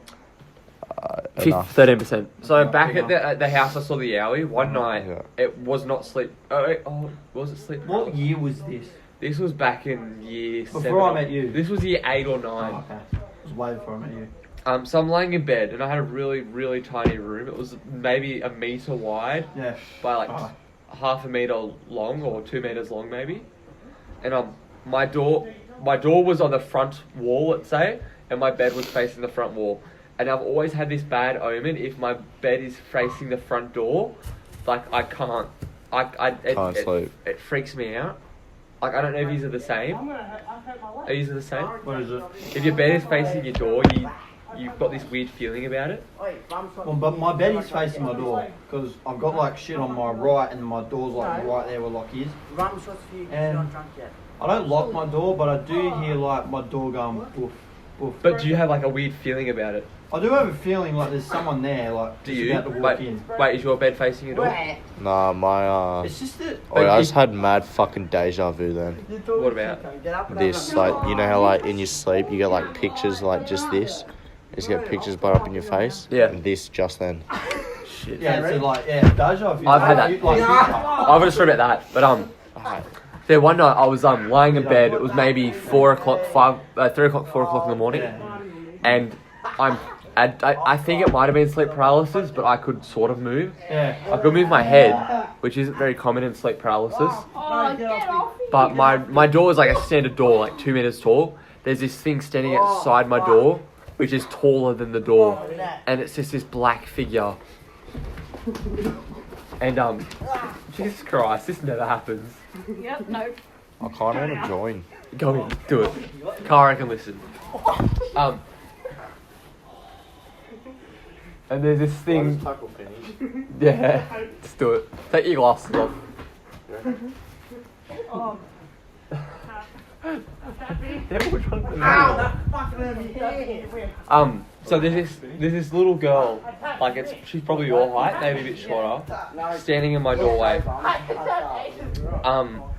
Enough. 13%. So back at the house, I saw the Yowie one night. Yeah. It was not sleep. Was it sleep? What year was this? This was back in year Before 7. I met you. This was year 8 or 9. Oh, okay. It was way before I met you. So I'm laying in bed, and I had a really, really tiny room. It was maybe a meter wide Yeah. by like Oh. half a meter long, or 2 meters long maybe. And my door was on the front wall, let's say, and my bed was facing the front wall. And I've always had this bad omen: if my bed is facing the front door, like I can't Sleep. It freaks me out. Like, I don't know if these are the same. Are these the same? What is it? If your bed is facing your door, you've got this weird feeling about it. Well, but my bed is facing my door because I've got like shit on my right and my door's like right there where lock is. And I don't lock my door, but I do hear like my door going boof, boof. But do you have like a weird feeling about it? I do have a feeling like there's someone there, like Do just you? about to walk Wait, in. wait, is your bed facing your door? Nah, my It's just that. oh, I just had mad fucking deja vu then. What about? This, like, you know how like in your sleep you get like pictures like just this? You just get pictures blown up in your face? Yeah. And this just then. Shit. Yeah, so like deja vu. I've had that. Like, I've got a story about that, but there one night I was lying in bed. It was maybe 3 o'clock, 4 o'clock in the morning, and I think it might have been sleep paralysis, but I could sort of move. yeah. I could move my head, which isn't very common in sleep paralysis. Oh, get off me. But my door is like a standard door, like 2 meters tall. There's this thing standing outside my door, which is taller than the door, and it's just this black figure. And Jesus Christ, this never happens. Yep, no. I kinda wanna join. Go in, do it. Cara can listen. And there's this thing. Yeah, just do it. Take your glasses off. Oh. So there's this little girl, like she's probably your height, maybe a bit shorter, standing in my doorway.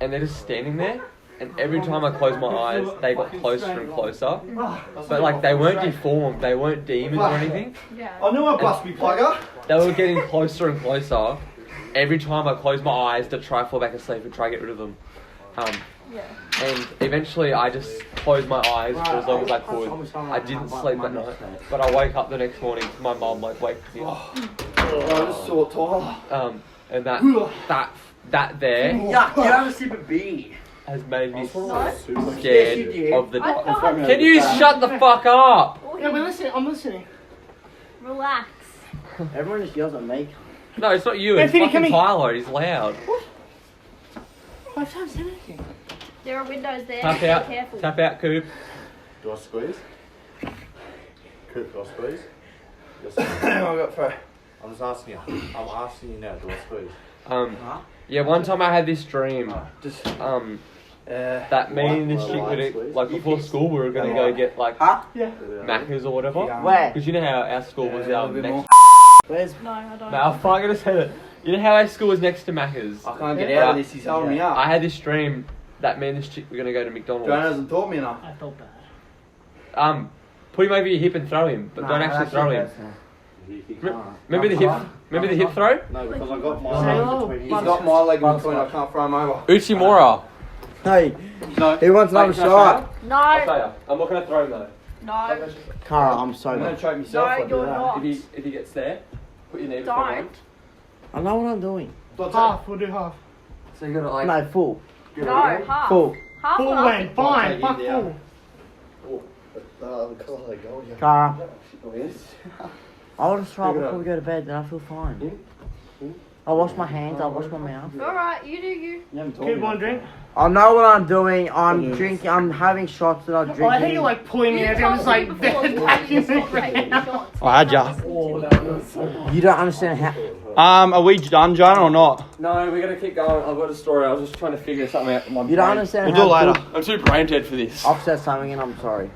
And they're just standing there, and every time I closed my eyes, they got closer and closer. But like they weren't deformed, they weren't demons or anything. I knew I bust me plugger. They were getting closer and closer every time I closed my eyes to try to fall back asleep and try to get rid of them. And eventually I just closed my eyes for as long as I could. I didn't sleep that night, but I woke up the next morning to my mum like waking me up. I just saw Tyler. And that there Yuck, you have a sip of beer. has made me Yes, you scared did. of the. I Can you shut the fuck up? Yeah, we're listening. I'm listening. Relax. Everyone just yells at me. No, it's not you. It's Anthony, come fucking here. Tyler. He's loud. I've said anything. There are windows there. Tap Be out. careful. Tap out, Coop. Do I squeeze? Coop, do I squeeze? Yes. I got through. I'm just asking you. I'm asking you now. Do I squeeze? Yeah, one time I had this dream. Just That me and this chick were gonna, like before school we were gonna go get like Macca's or whatever. Where? Because you know how our school was next. Where's? No, I don't. No, I'm fucking gonna say that. You know how our school was next to Macca's? I can't get out of this. He's holding me up. I had this dream that me and this chick were gonna go to McDonald's. Jonah hasn't taught me enough. I felt bad. Put him over your hip and throw him, but don't actually throw him. Remember the hip? Remember the hip throw? No, because I got my leg between He's got my leg in between. I can't throw him over. Uchimura. Hey, No. he wants another Wait, can I show shot. you? No. I'll show you. I'm not gonna throw him though. No. Cara, I'm I'm sober. gonna choke myself. No, if I do you're that. not. If he gets there, put your knee before him. Don't. I know what I'm doing. Half. We'll do half. So you gotta like. No, full. No, half. Full. Half Full or when? Fine. I'll Fuck take you full. Cara, I'll just try before we go to bed, then I feel fine. I'll wash my hands, I'll wash my mouth. Alright, you do you. You haven't told me Keep on that. drink. I know what I'm doing. I'm drinking. I'm having shots that I'm drinking. Oh, I think you're like pulling me You over. I'm told just me like before you back in stop taking the shots. I had ya. You don't understand how. Are we done, Jonah, or not? No, we're gonna keep going. I've got a story. I was just trying to figure something out. In my You don't brain. understand We'll do how. it later. I'm too brain dead for this. I've said something and I'm sorry.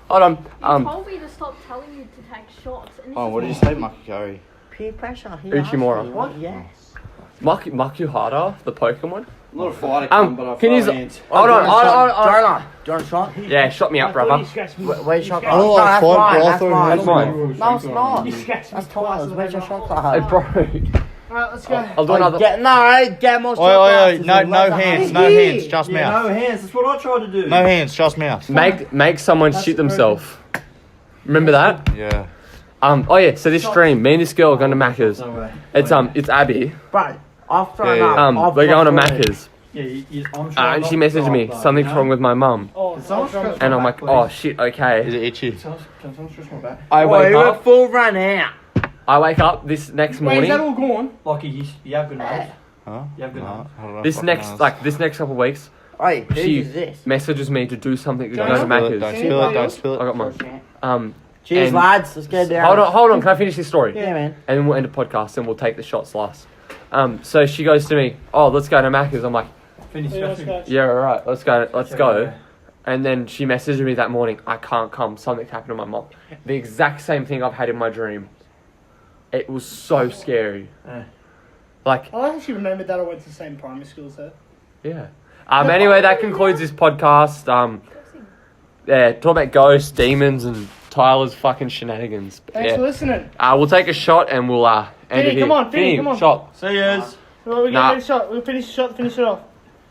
Hold on. You told me to stop telling you to take shots. And this Oh, is what did you say, Makikari? Peer pressure. He Uchimura. asked me. What? Yes. Makuhara, the Pokemon. I'm not a fighter, but I've can you? thrown hands. Hold on. Jonah, do you want a shot? Yeah, shot me up, I thought brother. you scratched me. Where's your shot? I don't No, like that's fight, mine. but I'll That's throw mine. That's mine. No, it's not. You scratched me That's twice. Tyler's. Where's your shot Hey, card? bro. Alright, let's go. I'll do another. Get more shot glasses No, and no let the hands, hand- no hands, just Yeah, mouth. no hands. That's what I tried to do. No hands, just mouth. Make someone shit themselves. Remember that? Yeah. Oh yeah. So this stream, me and this girl are going to Macca's. No way. It's Abby. Bro, I've thrown Yeah, yeah. up. I've We're going to got through. Macca's. Yeah, I'm And she messaged me, something's wrong with my mum. Oh, And I'm like, oh shit, Is okay. it itchy? Can someone stretch my back? I Oh, wake you were up. full run out. I wake up this next Wait, is that morning. all gone? Lucky, you have good nose. Huh? You have good nose. This next couple of weeks, Hey, whose She- is this? messages me to do something to go Don't to Spill it, Macca's. don't spill it, don't spill I it. got mine. Cheers, and- lads. Let's get down. Hold on. Can I finish this story? Yeah, man. And then we'll end the podcast and we'll take the shots last. So she goes to me, oh, let's go to Macca's. I'm like, Finish stretching. yeah, all right, let's go. And then she messaged me that morning, I can't come, something's happened to my mom. The exact same thing I've had in my dream. It was so scary. Like, I like that she remembered that I went to the same primary school as her. yeah. Anyway, that concludes this podcast. Yeah, talk about ghosts, demons, and Tyler's fucking shenanigans. But Thanks for yeah. listening. We'll take a shot and we'll end it Finny, here. come on, Finny, come on. Shot. See yous. Well, we're Nah. gonna shot. We'll finish the shot. Finish it off.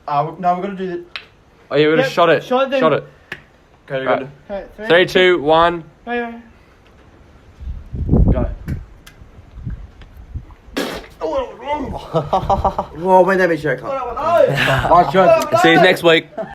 No, we're gonna do that. Oh, yeah, we're gonna Yep, shot it. shot it then. Shot it. Okay, Right. good. Alright, 3, 2, 1. Wait, wait. Go. Well, when that be shot. No. See you next week.